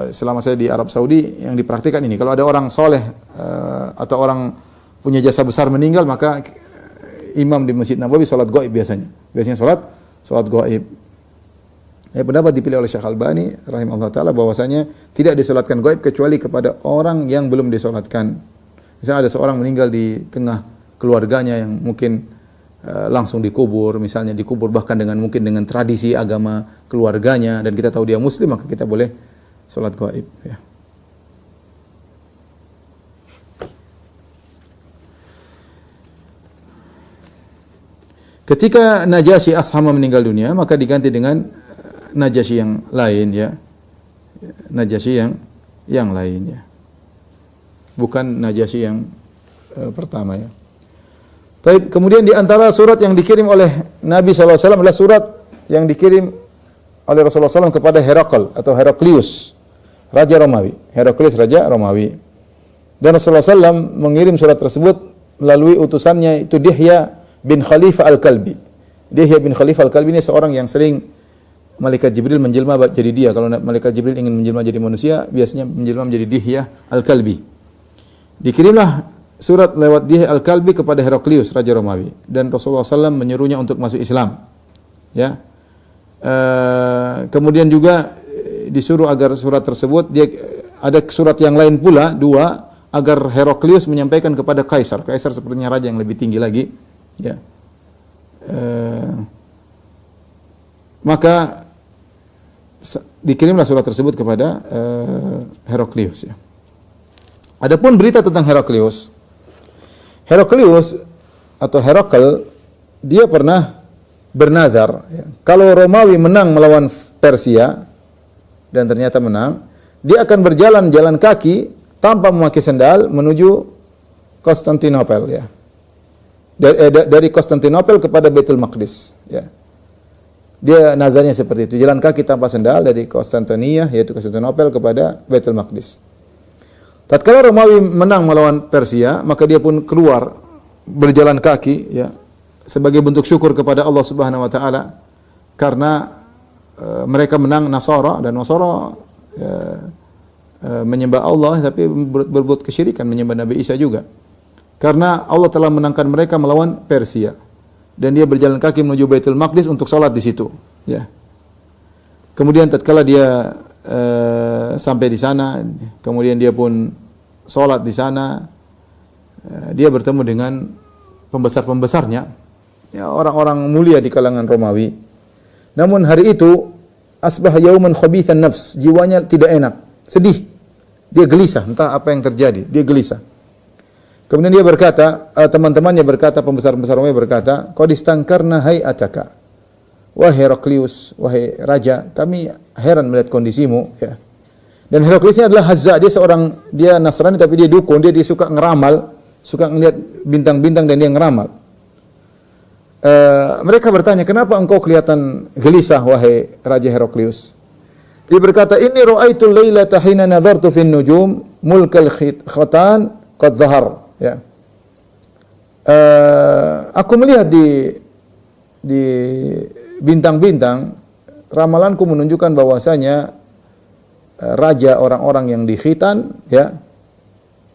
selama saya di Arab Saudi, yang dipraktikkan ini. Kalau ada orang soleh atau orang punya jasa besar meninggal, maka imam di Masjid Nabawi salat gaib biasanya. Biasanya salat gaib. Pendapat dipilih oleh Syekh Albani rahimahullah taala bahwasanya tidak disolatkan gaib kecuali kepada orang yang belum disolatkan. Misalnya ada seorang meninggal di tengah keluarganya yang mungkin langsung dikubur, misalnya dikubur bahkan mungkin dengan tradisi agama keluarganya, dan kita tahu dia muslim, maka kita boleh salat gaib ya. Ketika Najasyi Ashama meninggal dunia, maka diganti dengan Najasyi yang lain ya. Najasyi yang lain ya. Bukan Najasyi yang pertama ya. Taib, kemudian di antara surat yang dikirim oleh Nabi SAW adalah surat yang dikirim oleh Rasulullah SAW kepada Herakl atau Heraklius, Raja Romawi. Heraklius Raja Romawi. Dan Rasulullah SAW mengirim surat tersebut melalui utusannya itu Dihya bin Khalifah Al-Kalbi. Dihya bin Khalifah Al-Kalbi ini seorang yang sering Malaikat Jibril menjelma jadi dia. Kalau Malaikat Jibril ingin menjelma jadi manusia, biasanya menjelma menjadi Dihya Al-Kalbi. Dikirimlah surat lewat Dihya Al-Kalbi kepada Heraklius, Raja Romawi, dan Rasulullah SAW menyuruhnya untuk masuk Islam. Ya. Kemudian juga disuruh agar surat tersebut, ada surat yang lain pula, dua, agar Heraklius menyampaikan kepada Kaisar. Kaisar sepertinya raja yang lebih tinggi lagi. Ya. Maka dikirimlah surat tersebut kepada Heraklius. Ya. Adapun berita tentang Heraklius atau Herakl, dia pernah bernazar ya, kalau Romawi menang melawan Persia, dan ternyata menang, dia akan jalan kaki tanpa memakai sendal menuju Konstantinopel ya. Dari Konstantinopel kepada Baitul Maqdis ya. Dia nazarnya seperti itu, jalan kaki tanpa sendal dari Konstantinia, yaitu Konstantinopel, kepada Baitul Maqdis. Tatkala Romawi menang melawan Persia, maka dia pun keluar berjalan kaki ya, sebagai bentuk syukur kepada Allah Subhanahu wa taala karena mereka menang Nasara, dan Nasara menyembah Allah tapi berbuat kesyirikan, menyembah Nabi Isa juga. Karena Allah telah menangkan mereka melawan Persia, dan dia berjalan kaki menuju Baitul Maqdis untuk salat di situ ya. Kemudian tatkala dia sampai di sana, kemudian dia pun salat di sana, dia bertemu dengan pembesar-pembesarnya, ya, orang-orang mulia di kalangan Romawi. Namun hari itu asbah yauman khabithan nafs, jiwanya tidak enak, sedih, dia gelisah, entah apa yang terjadi, dia gelisah. Kemudian dia berkata, teman-temannya berkata, pembesar-pembesar Romawi berkata, qad istankarna hay'ataka. Wahai Heraklius, wahai raja, kami heran melihat kondisimu ya. Dan Heraklius ini adalah hazza, dia Nasrani tapi dia dukun, dia suka ngeramal, suka ngelihat bintang-bintang dan dia ngeramal. Mereka bertanya, kenapa engkau kelihatan gelisah wahai Raja Heraklius? Dia berkata, inni ra'aitu lailata hina nadhartu fin nujum mulkal khatan qad zahar ya. Aku melihat di bintang-bintang, ramalanku menunjukkan bahwasanya raja orang-orang yang dikhitan ya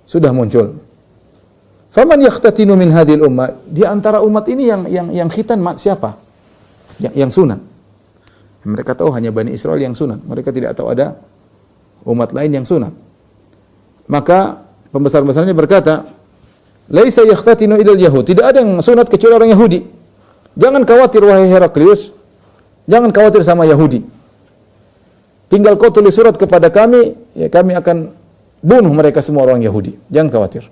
sudah muncul. Faman yakhtatinu min hadhil ummah? Di antara umat ini yang khitan siapa? Yang sunat. Mereka tahu hanya Bani Israel yang sunat. Mereka tidak tahu ada umat lain yang sunat. Maka pembesar-besarnya berkata, laisa yakhtatinu ilal yahud. Tidak ada yang sunat kecuali orang Yahudi. Jangan khawatir wahai Heraklius. Jangan khawatir sama Yahudi. Tinggal kau tulis surat kepada kami, ya kami akan bunuh mereka semua orang Yahudi. Jangan khawatir.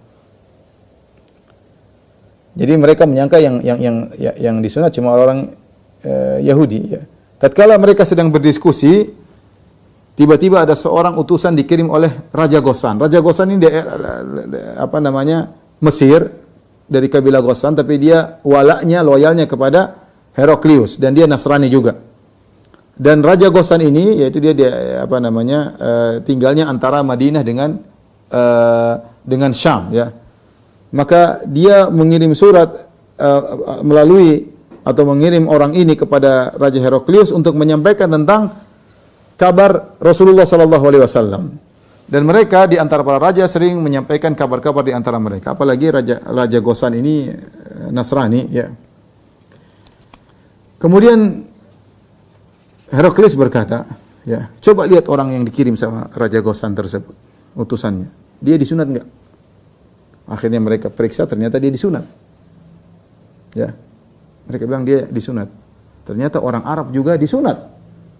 Jadi mereka menyangka yang disunat cuma orang Yahudi. Ya. Tatkala mereka sedang berdiskusi, tiba-tiba ada seorang utusan dikirim oleh Raja Ghassan. Raja Ghassan ini Mesir, dari kabilah Ghassan, tapi dia walaknya, loyalnya kepada Heraklius dan dia Nasrani juga. Dan Raja Ghassan ini, yaitu dia tinggalnya antara Madinah dengan Syam, ya. Maka dia mengirim surat mengirim orang ini kepada Raja Heraklius untuk menyampaikan tentang kabar Rasulullah sallallahu alaihi wasallam. Dan mereka di antara para raja sering menyampaikan kabar-kabar di antara mereka, apalagi Raja Ghassan ini Nasrani, ya. Kemudian Heraklius berkata, ya, coba lihat orang yang dikirim sama Raja Ghassan tersebut, utusannya. Dia disunat enggak? Akhirnya mereka periksa, ternyata dia disunat. Ya. Mereka bilang dia disunat. Ternyata orang Arab juga disunat.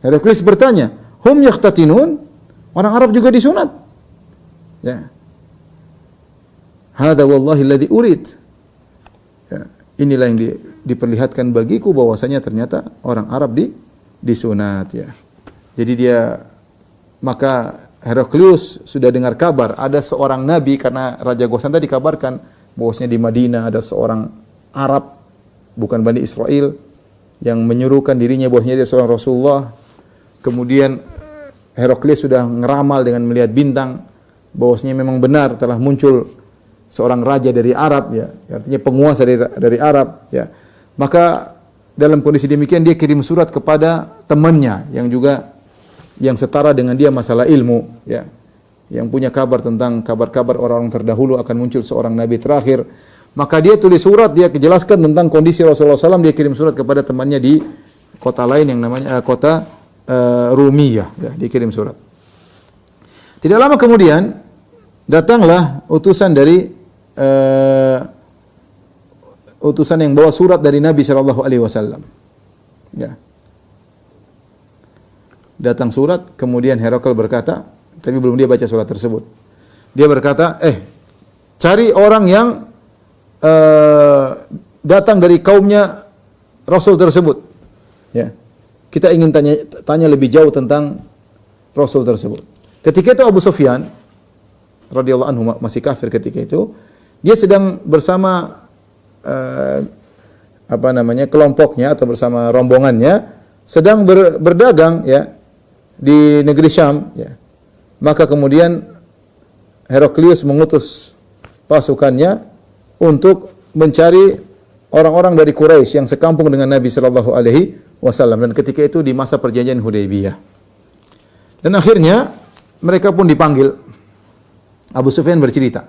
Heraklius bertanya, "Hum yakhtatinun?" Orang Arab juga disunat. Ya. Hadza wallahi alladhi urid. Ya. Inilah yang diperlihatkan bagiku bahwasanya ternyata orang Arab disunat, ya. Jadi maka Heraklius sudah dengar kabar ada seorang nabi, karena Raja Ghassan tadi dikabarkan bahwasanya di Madinah ada seorang Arab bukan Bani Israel yang menyuruhkan dirinya bahwasanya dia seorang Rasulullah. Kemudian Heraklius sudah ngeramal dengan melihat bintang bahwasanya memang benar telah muncul seorang raja dari Arab, ya, artinya penguasa dari Arab, ya. Maka dalam kondisi demikian dia kirim surat kepada temannya yang setara dengan dia masalah ilmu, ya, yang punya kabar tentang kabar-kabar orang-orang terdahulu akan muncul seorang nabi terakhir. Maka dia tulis surat, dia jelaskan tentang kondisi Rasulullah SAW, dia kirim surat kepada temannya di kota lain yang namanya kota Rumiyah, ya, dia kirim surat. Tidak lama kemudian datanglah utusan yang bawa surat dari Nabi Shallallahu Alaihi Wasallam. Ya. Datang surat, kemudian Heraklius berkata, tapi belum dia baca surat tersebut. Dia berkata, cari orang yang datang dari kaumnya Rasul tersebut. Ya. Kita ingin tanya lebih jauh tentang Rasul tersebut. Ketika itu Abu Sufyan radhiyallahu anhu masih kafir ketika itu, dia sedang bersama kelompoknya atau bersama rombongannya sedang berdagang, ya, di negeri Syam, ya. Maka kemudian Heraklius mengutus pasukannya untuk mencari orang-orang dari Quraisy yang sekampung dengan Nabi sallallahu alaihi wasallam, dan ketika itu di masa perjanjian Hudaybiyah. Dan akhirnya mereka pun dipanggil. Abu Sufyan bercerita.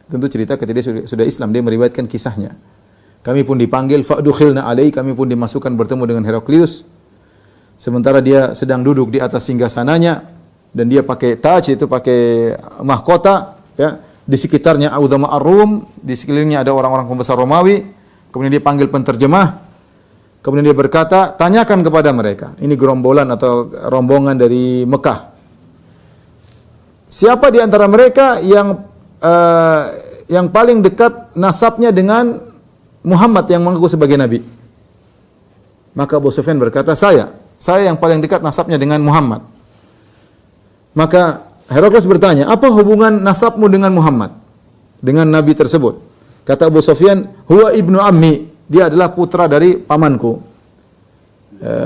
Tentu cerita ketika dia sudah Islam, dia meriwayatkan kisahnya. Kami pun dipanggil, fa'dukhilna alaihi, kami pun dimasukkan bertemu dengan Heraklius. Sementara dia sedang duduk di atas singgasananya dan dia pakai taj, itu pakai mahkota, ya. Di sekitarnya Audama Ar-Rum, di sekelilingnya ada orang-orang pembesar Romawi. Kemudian dia panggil penterjemah. Kemudian dia berkata, tanyakan kepada mereka. Ini gerombolan atau rombongan dari Mekah. Siapa di antara mereka yang paling dekat nasabnya dengan Muhammad yang mengaku sebagai nabi? Maka Abu Sufyan berkata, saya yang paling dekat nasabnya dengan Muhammad. Maka Heraklius bertanya, apa hubungan nasabmu dengan Muhammad, dengan nabi tersebut? Kata Abu Sufyan, huwa ibnu ammi, dia adalah putra dari pamanku.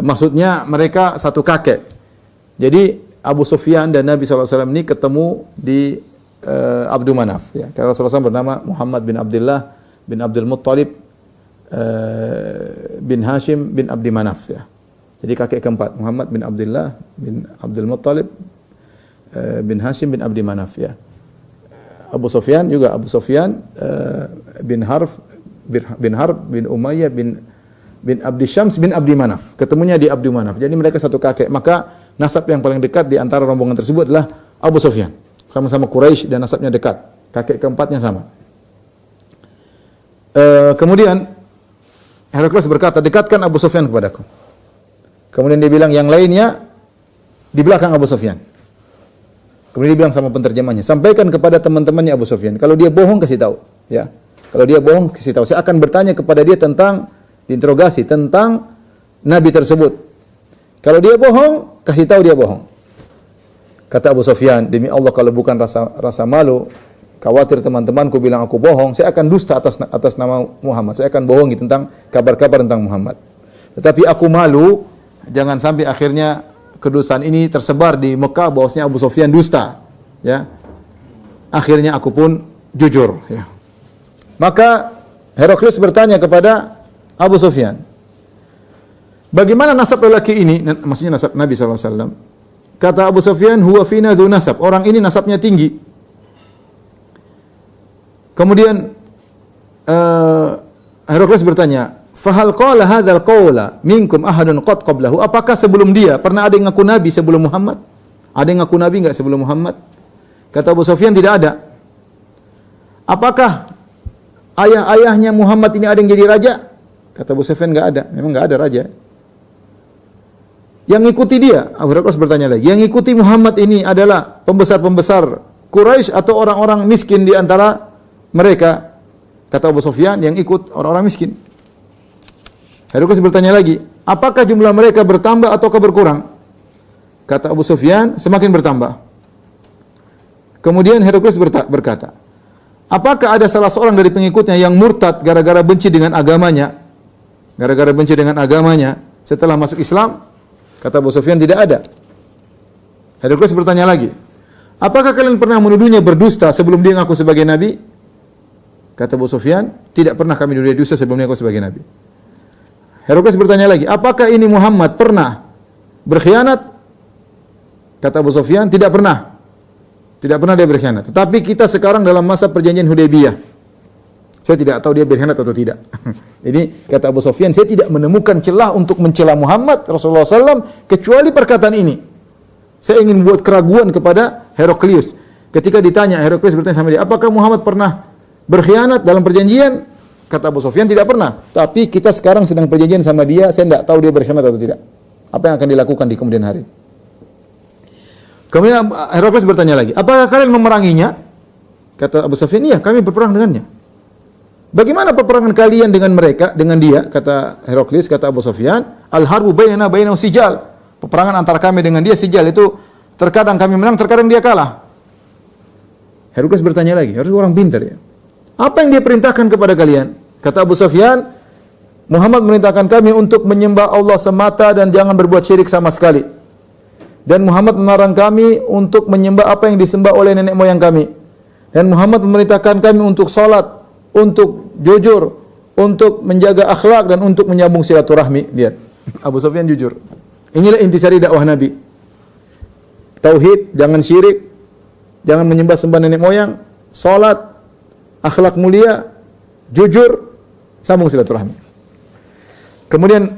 Maksudnya mereka satu kakek. Jadi Abu Sufyan dan Nabi SAW ini ketemu di Abdul Manaf, ya. Karena Rasulullah SAW bernama Muhammad bin Abdullah bin Abdul Muttalib bin Hashim bin Abdi Manaf, ya. Jadi kakek keempat, Muhammad bin Abdullah bin Abdul Muttalib bin Hashim bin Abdi Manaf, ya. Abu Sufyan juga Abu Sufyan bin Harb bin Umayyah bin Abdi Syams bin Abdi Manaf. Ketemunya di Abdi Manaf. Jadi mereka satu kakek. Maka nasab yang paling dekat di antara rombongan tersebut adalah Abu Sufyan. Sama-sama Quraisy dan nasabnya dekat. Kakek keempatnya sama. Kemudian Heraklius berkata, dekatkan Abu Sufyan kepadaku. Kemudian dia bilang, yang lainnya di belakang Abu Sufyan. Kemudian dia bilang sama penterjemahnya, sampaikan kepada teman-temannya Abu Sufyan. Kalau dia bohong, kasih tahu. Ya. Kalau dia bohong, kasih tahu. Saya akan bertanya kepada dia tentang, diinterogasi tentang Nabi tersebut. Kalau dia bohong, kasih tahu dia bohong. Kata Abu Sufyan, demi Allah kalau bukan rasa malu, khawatir teman-temanku bilang aku bohong, saya akan dusta atas nama Muhammad. Saya akan bohongi tentang kabar-kabar tentang Muhammad. Tetapi aku malu, jangan sampai akhirnya kedustaan ini tersebar di Mekah bahwasanya Abu Sufyan dusta. Ya. Akhirnya aku pun jujur. Ya. Maka Heraklius bertanya kepada Abu Sufyan, bagaimana nasab lelaki ini? Maksudnya nasab Nabi SAW. Kata Abu Sufyan, huwa fina dhu nasab. Orang ini nasabnya tinggi. Kemudian Heraklius bertanya, fahal qala hadzal qawla minkum ahadun qad qablahu? Apakah sebelum dia pernah ada yang ngaku nabi sebelum Muhammad? Ada yang ngaku nabi enggak sebelum Muhammad? Kata Abu Sufyan, tidak ada. Apakah ayah-ayahnya Muhammad ini ada yang jadi raja? Kata Abu Sufyan, enggak ada. Memang enggak ada raja. Yang ngikuti dia, Abu Heraklius bertanya lagi, yang ngikuti Muhammad ini adalah pembesar-pembesar Quraisy atau orang-orang miskin di antara mereka? Kata Abu Sufyan, yang ikut orang-orang miskin. Heraklius bertanya lagi, apakah jumlah mereka bertambah ataukah berkurang? Kata Abu Sufyan, semakin bertambah. Kemudian Heraklius berkata, apakah ada salah seorang dari pengikutnya yang murtad gara-gara benci dengan agamanya? Gara-gara benci dengan agamanya setelah masuk Islam? Kata Abu Sufyan, tidak ada. Heraklius bertanya lagi, apakah kalian pernah menuduhnya berdusta sebelum dia ngaku sebagai nabi? Kata Abu Sufyan, tidak pernah kami menuduh dia dusta sebelum dia ngaku sebagai nabi. Heraklius bertanya lagi, apakah ini Muhammad pernah berkhianat? Kata Abu Sufyan, tidak pernah. Tidak pernah dia berkhianat. Tetapi kita sekarang dalam masa perjanjian Hudaybiyah. Saya tidak tahu dia berkhianat atau tidak. Jadi kata Abu Sufyan, saya tidak menemukan celah untuk mencela Muhammad Rasulullah SAW kecuali perkataan ini. Saya ingin buat keraguan kepada Heraklius. Ketika ditanya, Heraklius bertanya sama dia, apakah Muhammad pernah berkhianat dalam perjanjian? Kata Abu Sufyan, tidak pernah. Tapi kita sekarang sedang perjanjian sama dia, saya tidak tahu dia berkhianat atau tidak. Apa yang akan dilakukan di kemudian hari? Kemudian Heraklius bertanya lagi, apakah kalian memeranginya? Kata Abu Sufyan, iya, kami berperang dengannya. Bagaimana peperangan kalian dengan mereka, dengan dia? Kata Heraklius, kata Abu Sufyan, al-harbu bainana bainahu sijal. Peperangan antara kami dengan dia sijal, itu terkadang kami menang, terkadang dia kalah. Heraklius bertanya lagi, harus orang pintar ya. Apa yang dia perintahkan kepada kalian? Kata Abu Sufyan, Muhammad memerintahkan kami untuk menyembah Allah semata dan jangan berbuat syirik sama sekali. Dan Muhammad melarang kami untuk menyembah apa yang disembah oleh nenek moyang kami. Dan Muhammad memerintahkan kami untuk salat, untuk jujur, untuk menjaga akhlak dan untuk menyambung silaturahmi. Lihat, Abu Sufyan jujur. Inilah intisari dakwah Nabi. Tauhid, jangan syirik, jangan menyembah sembah nenek moyang, salat, akhlak mulia, jujur, sambung silaturahmi. Kemudian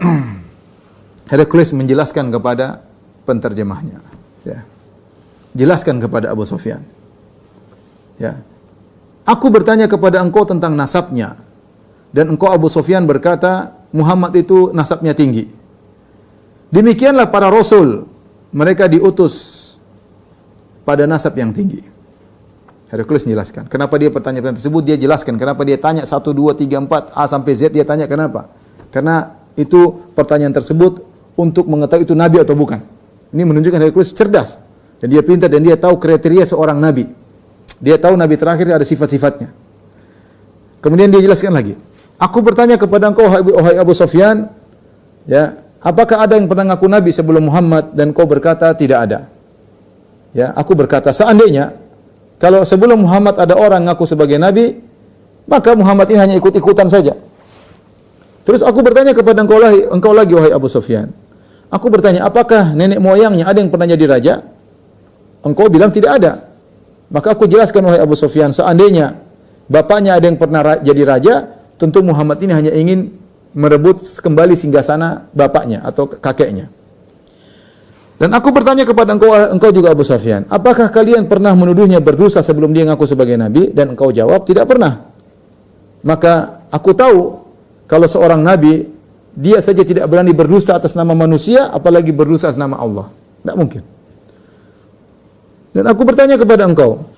Heraklius menjelaskan kepada penterjemahnya, ya. Jelaskan kepada Abu Sufyan. Ya. Aku bertanya kepada engkau tentang nasabnya, dan engkau Abu Sufyan berkata Muhammad itu nasabnya tinggi. Demikianlah para rasul, mereka diutus pada nasab yang tinggi. Heraklius menjelaskan. Kenapa dia pertanyaan tersebut? Dia jelaskan. Kenapa dia tanya 1, 2, 3, 4, A sampai Z, dia tanya kenapa? Karena itu pertanyaan tersebut untuk mengetahui itu nabi atau bukan. Ini menunjukkan Heraklius cerdas. Dan dia pintar dan dia tahu kriteria seorang nabi. Dia tahu nabi terakhir ada sifat-sifatnya. Kemudian dia jelaskan lagi. Aku bertanya kepada engkau, wahai Abu Sufyan, ya, apakah ada yang pernah ngaku nabi sebelum Muhammad? Dan kau berkata tidak ada. Ya, aku berkata seandainya kalau sebelum Muhammad ada orang ngaku sebagai nabi, maka Muhammad ini hanya ikut-ikutan saja. Terus aku bertanya kepada engkau lagi wahai Abu Sufyan. Aku bertanya, apakah nenek moyangnya ada yang pernah jadi raja? Engkau bilang tidak ada. Maka aku jelaskan, wahai Abu Sufyan, seandainya bapaknya ada yang pernah jadi raja, tentu Muhammad ini hanya ingin merebut kembali singgasana bapaknya atau kakeknya. Dan aku bertanya kepada engkau juga Abu Sufyan, apakah kalian pernah menuduhnya berdosa sebelum dia ngaku sebagai nabi? Dan engkau jawab, tidak pernah. Maka aku tahu kalau seorang nabi, dia saja tidak berani berdusta atas nama manusia, apalagi berdusta atas nama Allah. Tidak mungkin. Dan aku bertanya kepada engkau,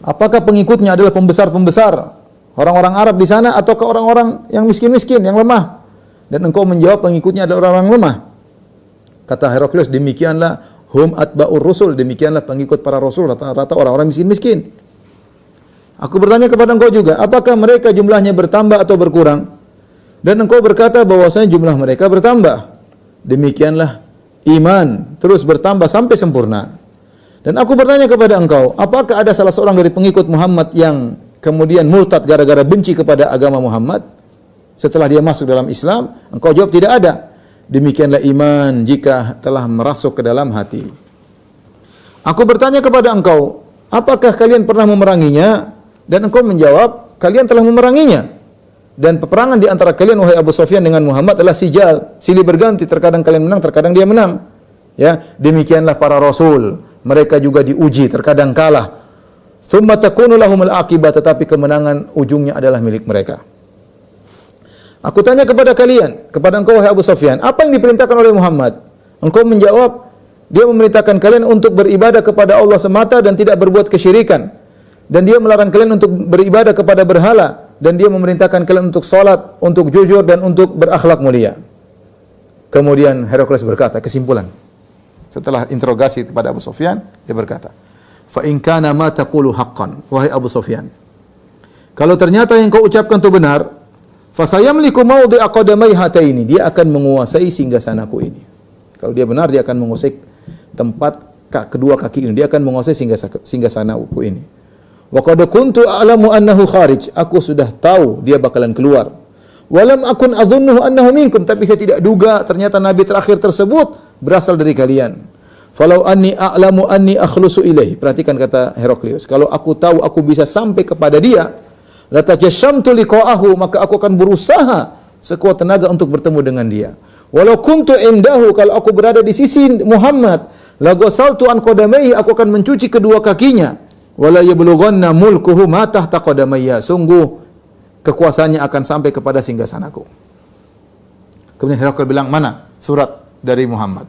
apakah pengikutnya adalah pembesar-pembesar orang-orang Arab di sana ataukah orang-orang yang miskin-miskin, yang lemah? Dan engkau menjawab pengikutnya adalah orang-orang lemah. Kata Heraklius, demikianlah hum atba'ur rusul, demikianlah pengikut para rasul, rata-rata orang-orang miskin-miskin. Aku bertanya kepada engkau juga, apakah mereka jumlahnya bertambah atau berkurang? Dan engkau berkata bahwasanya jumlah mereka bertambah. Demikianlah iman terus bertambah sampai sempurna. Dan aku bertanya kepada engkau, apakah ada salah seorang dari pengikut Muhammad yang kemudian murtad gara-gara benci kepada agama Muhammad setelah dia masuk dalam Islam? Engkau jawab, tidak ada. Demikianlah iman jika telah merasuk ke dalam hati. Aku bertanya kepada engkau, apakah kalian pernah memeranginya? Dan engkau menjawab, kalian telah memeranginya. Dan peperangan di antara kalian, wahai Abu Sufyan, dengan Muhammad adalah sijal, silih berganti, terkadang kalian menang, terkadang dia menang. Ya, demikianlah para rasul. Mereka juga diuji, terkadang kalah. Tsumma takunu lahumul aqibah, tetapi kemenangan ujungnya adalah milik mereka. Aku tanya kepada kalian, kepada engkau wahai Abu Sufyan, apa yang diperintahkan oleh Muhammad? Engkau menjawab, dia memerintahkan kalian untuk beribadah kepada Allah semata dan tidak berbuat kesyirikan. Dan dia melarang kalian untuk beribadah kepada berhala, dan dia memerintahkan kalian untuk salat, untuk jujur dan untuk berakhlak mulia. Kemudian Heraklius berkata, kesimpulan. Setelah interogasi kepada Abu Sufyan, dia berkata, fa in kana ma taqulu haqqan, wahai Abu Sufyan, kalau ternyata yang kau ucapkan itu benar, fa sayamliku mawdi'a qadamai hataini, dia akan menguasai singgasanaku ini. Kalau dia benar, dia akan menguasai tempat kedua kaki ini, dia akan menguasai singgasanaku ini. Wa qad kuntu a'lamu annahu kharij, aku sudah tahu dia bakalan keluar. Walam akun adhunnuhu annahu minkum, tapi saya tidak duga ternyata nabi terakhir tersebut berasal dari kalian. Falau anni a'lamu anni akhlusu ilaihi, perhatikan kata Heraklius, kalau aku tahu aku bisa sampai kepada dia, la tajashamtu liqa'ahu, maka aku akan berusaha sekuat tenaga untuk bertemu dengan dia. Walau kuntu indahu, kalau aku berada di sisi Muhammad, la ghasaltu an qadamaihi, aku akan mencuci kedua kakinya. Wala yablughanna mulkuhu ma tahta qadamayya, sungguh kekuasaannya akan sampai kepada singgasanaku. Kemudian Heraklius bilang, mana surat dari Muhammad?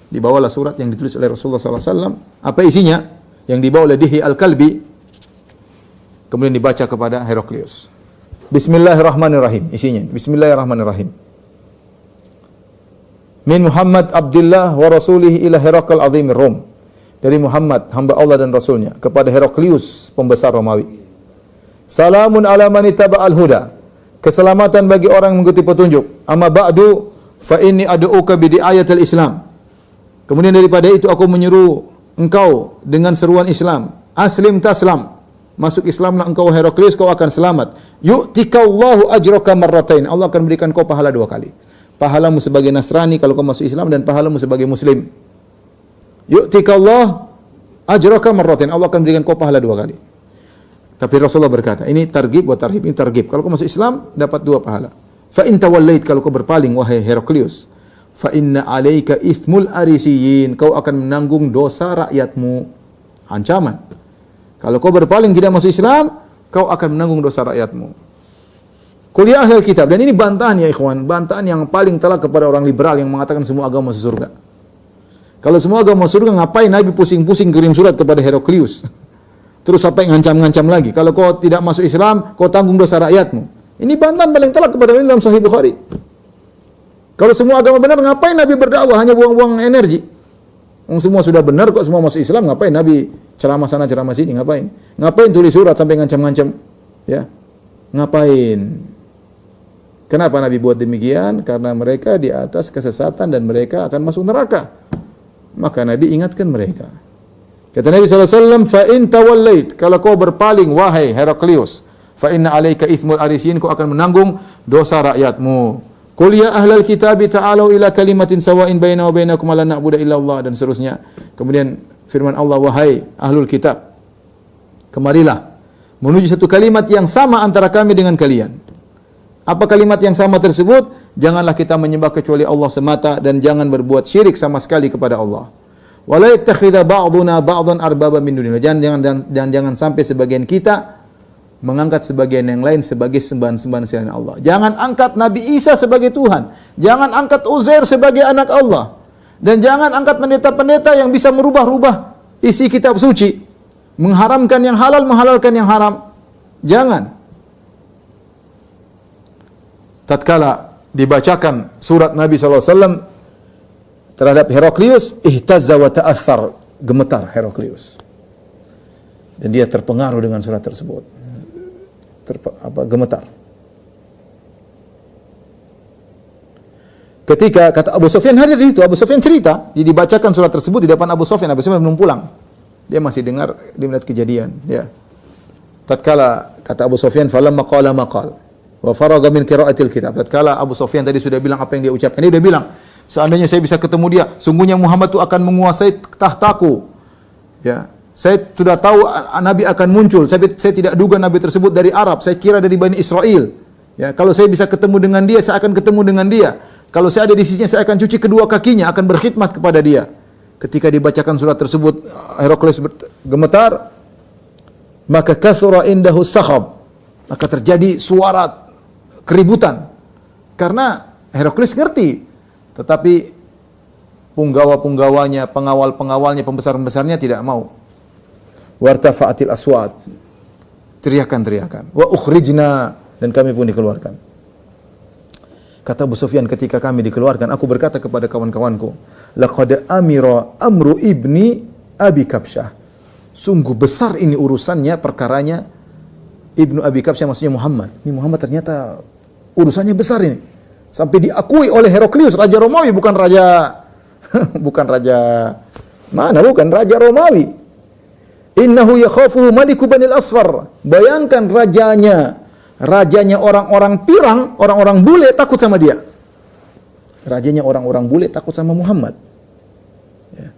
Dibawalah surat yang ditulis oleh Rasulullah SAW. Apa isinya? Yang dibawa oleh Dihya Al-Kalbi. Kemudian dibaca kepada Heraklius. Bismillahirrahmanirrahim. Isinya, Bismillahirrahmanirrahim. Min Muhammad Abdullah wa Rasulihi ila Herakl Azimir Rum. Dari Muhammad, hamba Allah dan Rasulnya, kepada Heraklius, pembesar Romawi. Salamun ala man ittaba'al huda. Keselamatan bagi orang yang mengikuti petunjuk. Amma ba'du fa inni ad'uka bi di'ayatil Islam. Kemudian daripada itu aku menyuruh engkau dengan seruan Islam. Aslim taslam. Masuk Islamlah engkau Heraklius, kau akan selamat. Yu'tikallahu ajraka marratain. Allah akan berikan kau pahala 2 kali. Pahalamu sebagai Nasrani kalau kau masuk Islam, dan pahalamu sebagai Muslim. Yu'tikallahu ajraka marratain. Allah akan berikan kau pahala 2 kali. Tapi Rasulullah berkata, ini targhib wa tarhib, ini targhib. Kalau kau masuk Islam, dapat 2 pahala. Fa in tawallait, kalau kau berpaling wahai Heraklius, fa inna alaika ithmul arisiyin, kau akan menanggung dosa rakyatmu. Ancaman. Kalau kau berpaling tidak masuk Islam, kau akan menanggung dosa rakyatmu. Qul ya ahlal kitab, dan ini bantahan ya ikhwan, bantahan yang paling telak kepada orang liberal yang mengatakan semua agama masuk surga. Kalau semua agama masuk surga, ngapain Nabi pusing-pusing kirim surat kepada Heraklius? Terus apa yang ngancam-ngancam lagi? Kalau kau tidak masuk Islam, kau tanggung dosa rakyatmu. Ini bantahan paling telak kepada Nabi dalam Sahih Bukhari. Kalau semua agama benar, ngapain Nabi berdakwah? Hanya buang-buang energi. Semua sudah benar kok, semua masuk Islam, ngapain Nabi ceramah sana ceramah sini? Ngapain? Ngapain tulis surat sampai ngancam-ngancam? Ya, ngapain? Kenapa Nabi buat demikian? Karena mereka di atas kesesatan dan mereka akan masuk neraka. Maka Nabi ingatkan mereka. Kata Nabi SAW, fa in tawallait, kalau kau berpaling wahai Heraklius, fa inna alaika ithmul arisin, kau akan menanggung dosa rakyatmu. Qul ya ahlal kitabi ta'alu ila kalimatin sawa'in baina wa bainakum alla na'budu illa Allah, dan seterusnya. Kemudian firman Allah, wahai ahlul kitab, Kemarilah menuju satu kalimat yang sama antara kami dengan kalian. Apa kalimat yang sama tersebut? Janganlah kita menyembah kecuali Allah semata dan jangan berbuat syirik sama sekali kepada Allah. Wala yattakhidha ba'duna ba'dhan arbaba min dunillah. Jangan sampai sebagian kita mengangkat sebagian yang lain sebagai sembahan-sembahan selain Allah. Jangan angkat Nabi Isa sebagai Tuhan. Jangan angkat Uzair sebagai anak Allah. Dan jangan angkat pendeta-pendeta yang bisa merubah-rubah isi kitab suci. Mengharamkan yang halal, menghalalkan yang haram. Jangan. Tatkala dibacakan surat Nabi SAW terhadap Heraklius, ihtazza wa ta'athar, gemetar Heraklius. Dan dia terpengaruh dengan surat tersebut. Gemetar. Ketika kata Abu Sufyan hadir di situ, Abu Sufyan cerita, dibacakan surat tersebut di depan Abu Sufyan belum pulang. Dia masih dengar, dia melihat kejadian, ya. Tatkala kata Abu Sufyan, falamma qala maqal wa faraga min qira'atil kitab. Tatkala Abu Sufyan tadi sudah bilang apa yang dia ucapkan, dia sudah bilang, seandainya saya bisa ketemu dia, sungguhnya Muhammad itu akan menguasai tahtaku. Ya. Saya sudah tahu Nabi akan muncul. Saya tidak duga Nabi tersebut dari Arab. Saya kira dari Bani Israel. Ya, kalau saya bisa ketemu dengan dia, saya akan ketemu dengan dia. Kalau saya ada di sisinya, saya akan cuci kedua kakinya, akan berkhidmat kepada dia. Ketika dibacakan surat tersebut, Heraklius gemetar, maka kasura indahu sakhab, maka terjadi suara keributan. Karena Heraklius ngerti, tetapi punggawa-punggawanya, pengawal-pengawalnya, pembesar-pembesarnya tidak mau. Wartafa'atil aswat, teriakan-teriakan. Wa ukhrijna, dan kami pun dikeluarkan. Kata Abu Sufyan, ketika kami dikeluarkan, aku berkata kepada kawan-kawanku, laqad amira amru ibni Abi Kabsyah. Sungguh besar ini urusannya, perkaranya Ibnu Abi Kabsyah, maksudnya Muhammad. Ini Muhammad ternyata urusannya besar ini. Sampai diakui oleh Heraklius, raja Romawi, bukan raja raja Romawi. Innahu yakhafuhu maliku Banil Asfar. Bayangkan rajanya orang-orang pirang, orang-orang bule takut sama dia. Rajanya orang-orang bule takut sama Muhammad. Ya.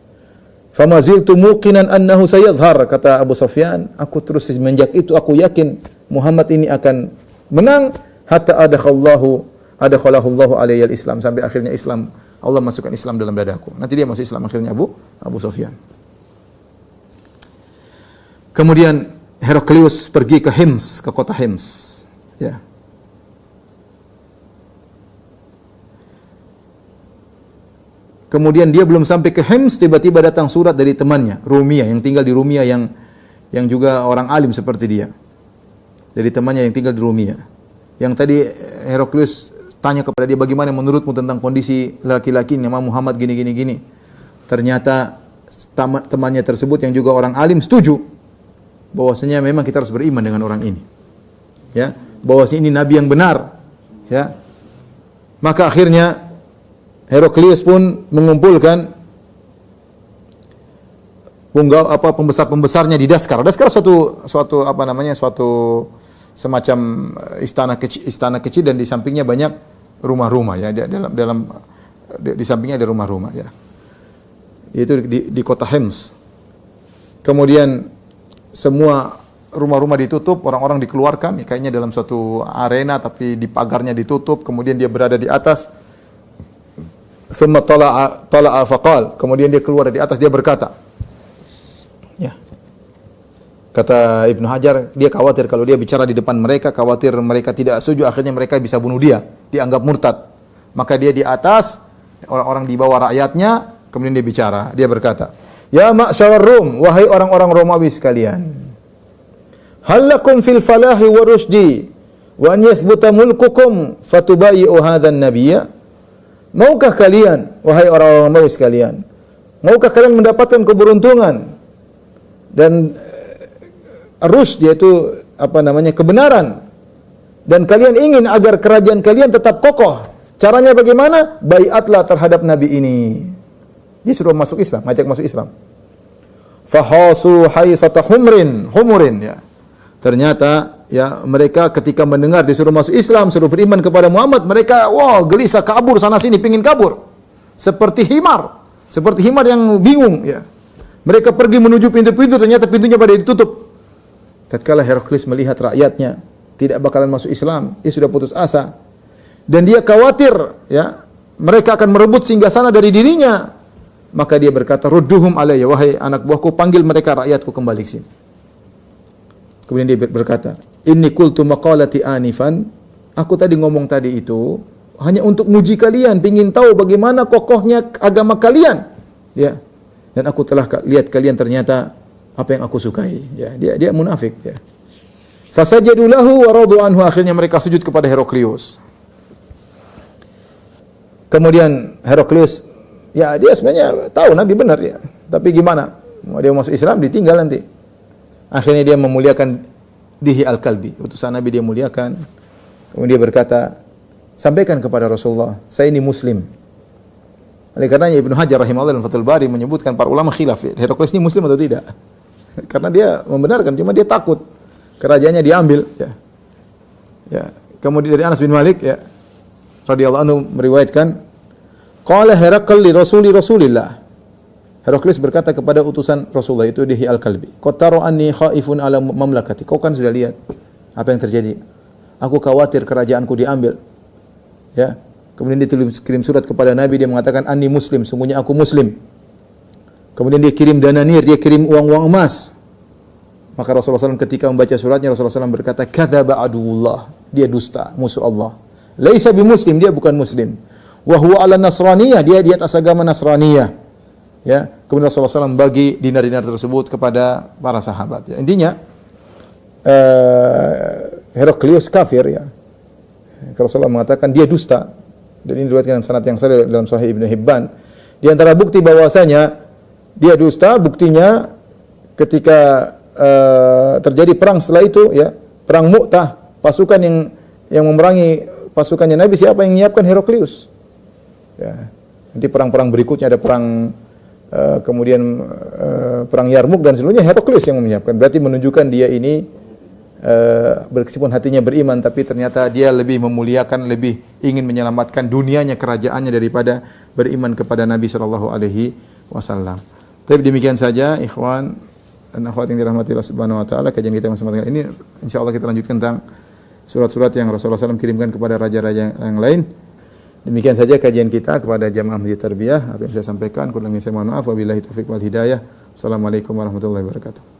Famaziltu muqinan annahu sayadhhar, kata Abu Sufyan, aku terus semenjak itu aku yakin Muhammad ini akan menang hatta adakhalahu Allahu alayhi al-Islam, sampai akhirnya Islam, Allah masukkan Islam dalam dadaku. Nanti dia masuk Islam akhirnya Abu Sufyan. Kemudian Heraklius pergi ke Hims, ke kota Hims. Ya. Kemudian dia belum sampai ke Hims, tiba-tiba datang surat dari temannya, Rumiyah, yang tinggal di Rumiyah, yang juga orang alim seperti dia. Dari temannya yang tinggal di Rumiyah. Yang tadi Heraklius tanya kepada dia, bagaimana menurutmu tentang kondisi laki-laki nama Muhammad gini. Ternyata temannya tersebut yang juga orang alim setuju bahwasanya memang kita harus beriman dengan orang ini. Ya, bahwasanya ini nabi yang benar. Ya. Maka akhirnya Heraklius pun mengumpulkan pembesar-pembesarnya di Daskar. Daskar suatu semacam istana kecil dan di sampingnya banyak rumah-rumah, ya. Di sampingnya ada rumah-rumah, ya. Itu di kota Hims. Kemudian semua rumah-rumah ditutup, orang-orang dikeluarkan, kayaknya dalam suatu arena tapi di pagarnya ditutup, kemudian dia berada di atas. Thumma tala'a faqal, kemudian dia keluar dari atas, dia berkata, ya. Kata Ibnu Hajar, dia khawatir kalau dia bicara di depan mereka, khawatir mereka tidak setuju, akhirnya mereka bisa bunuh dia, dianggap murtad. Maka dia di atas, orang-orang di bawah rakyatnya, kemudian dia bicara, dia berkata, ya ma'syarar Rum, wahai orang-orang Romawi sekalian, halakum fil falahi wa rusdi wa an yathbuta mulkukum fatubayyi'u hadzan nabiyya. Maukah kalian, wahai orang-orang Romawi sekalian, maukah kalian mendapatkan keberuntungan dan rusd, yaitu kebenaran, dan kalian ingin agar kerajaan kalian tetap kokoh? Caranya bagaimana? Baiatlah terhadap nabi ini. Dia suruh masuk Islam, ngajak masuk Islam. Fahasu haisata humurin, ya. Ternyata, ya, mereka ketika mendengar disuruh masuk Islam, suruh beriman kepada Muhammad, mereka gelisah, kabur sana sini, pingin kabur. Seperti himar yang bingung, ya. Mereka pergi menuju pintu-pintu, ternyata pintunya pada ditutup. Tatkala Heraklius melihat rakyatnya tidak bakalan masuk Islam, dia sudah putus asa. Dan dia khawatir, ya, mereka akan merebut singgasana dari dirinya. Maka dia berkata, "Rudduhum alayya, wahai anak buahku, panggil mereka rakyatku kembali ke sini." Kemudian dia berkata, "Inni qultu maqalati anifan." Aku tadi ngomong tadi itu hanya untuk muji kalian, pengin tahu bagaimana kokohnya agama kalian. Ya. Dan aku telah lihat kalian ternyata apa yang aku sukai. Ya, dia munafik, ya. Fasajadu lahu wa radu anhu, akhirnya mereka sujud kepada Heraklius. Kemudian Heraklius, ya dia sebenarnya tahu Nabi benar, ya. Tapi gimana? Dia masuk Islam ditinggal nanti. Akhirnya dia memuliakan Dihi al-Kalbi, utusan Nabi dia muliakan. Kemudian dia berkata, sampaikan kepada Rasulullah, saya ini Muslim. Oleh karenanya Ibnu Hajar rahimahullah dalam Fathul Bari menyebutkan para ulama khilaf, Heraklius ini Muslim atau tidak? Karena dia membenarkan, cuma dia takut kerajaannya diambil. Ya. Ya. Kemudian dari Anas bin Malik, ya, radhiyallahu anhu meriwayatkan, qala Herakl li Rasulillah. Heraklius berkata kepada utusan Rasulullah itu Dihi al-Kalbi, "Qataro anni khaifun ala mamlakati." Kau kan sudah lihat apa yang terjadi. Aku khawatir kerajaanku diambil. Ya. Kemudian dia kirim surat kepada Nabi, dia mengatakan anni muslim, sungguhnya aku muslim. Kemudian dia kirim dananir, dia kirim uang-uang emas. Maka Rasulullah SAW ketika membaca suratnya, Rasulullah SAW berkata, "Kadzaba aduwullah." Dia dusta, musuh Allah. Laisa bimuslim, dia bukan muslim. Wa huwa ala nasraniyah, dia di atas agama Nasraniyah. Ya, kemudian Rasulullah SAW bagi dinar-dinar tersebut kepada para sahabat. Ya, intinya Heraklius kafir, ya. Rasulullah mengatakan dia dusta. Dan ini diriwayatkan sanad yang sahih dalam Sahih Ibnu Hibban. Di antara bukti bahwasanya dia dusta, buktinya ketika terjadi perang setelah itu, ya, perang Mu'tah, pasukan yang memerangi pasukannya Nabi, siapa yang menyiapkan? Heraklius. Ya. Nanti perang-perang berikutnya ada perang kemudian perang Yarmuk dan seluruhnya Heraklius yang menyiapkan. Berarti menunjukkan dia ini meskipun hatinya beriman, tapi ternyata dia lebih memuliakan, lebih ingin menyelamatkan dunianya, kerajaannya daripada beriman kepada Nabi sallallahu alaihi wasallam. Tapi demikian saja ikhwan dan akhwat yang dirahmati Allah Subhanahu wa taala, kajian kita masing-masing ini insyaallah kita lanjutkan tentang surat-surat yang Rasulullah SAW kirimkan kepada raja-raja yang lain. Demikian saja kajian kita kepada jamaah Masjid Tarbiyah. Apa yang saya sampaikan kurang lebih saya mohon maaf. Wabillahi taufik wal hidayah. Assalamualaikum warahmatullahi wabarakatuh.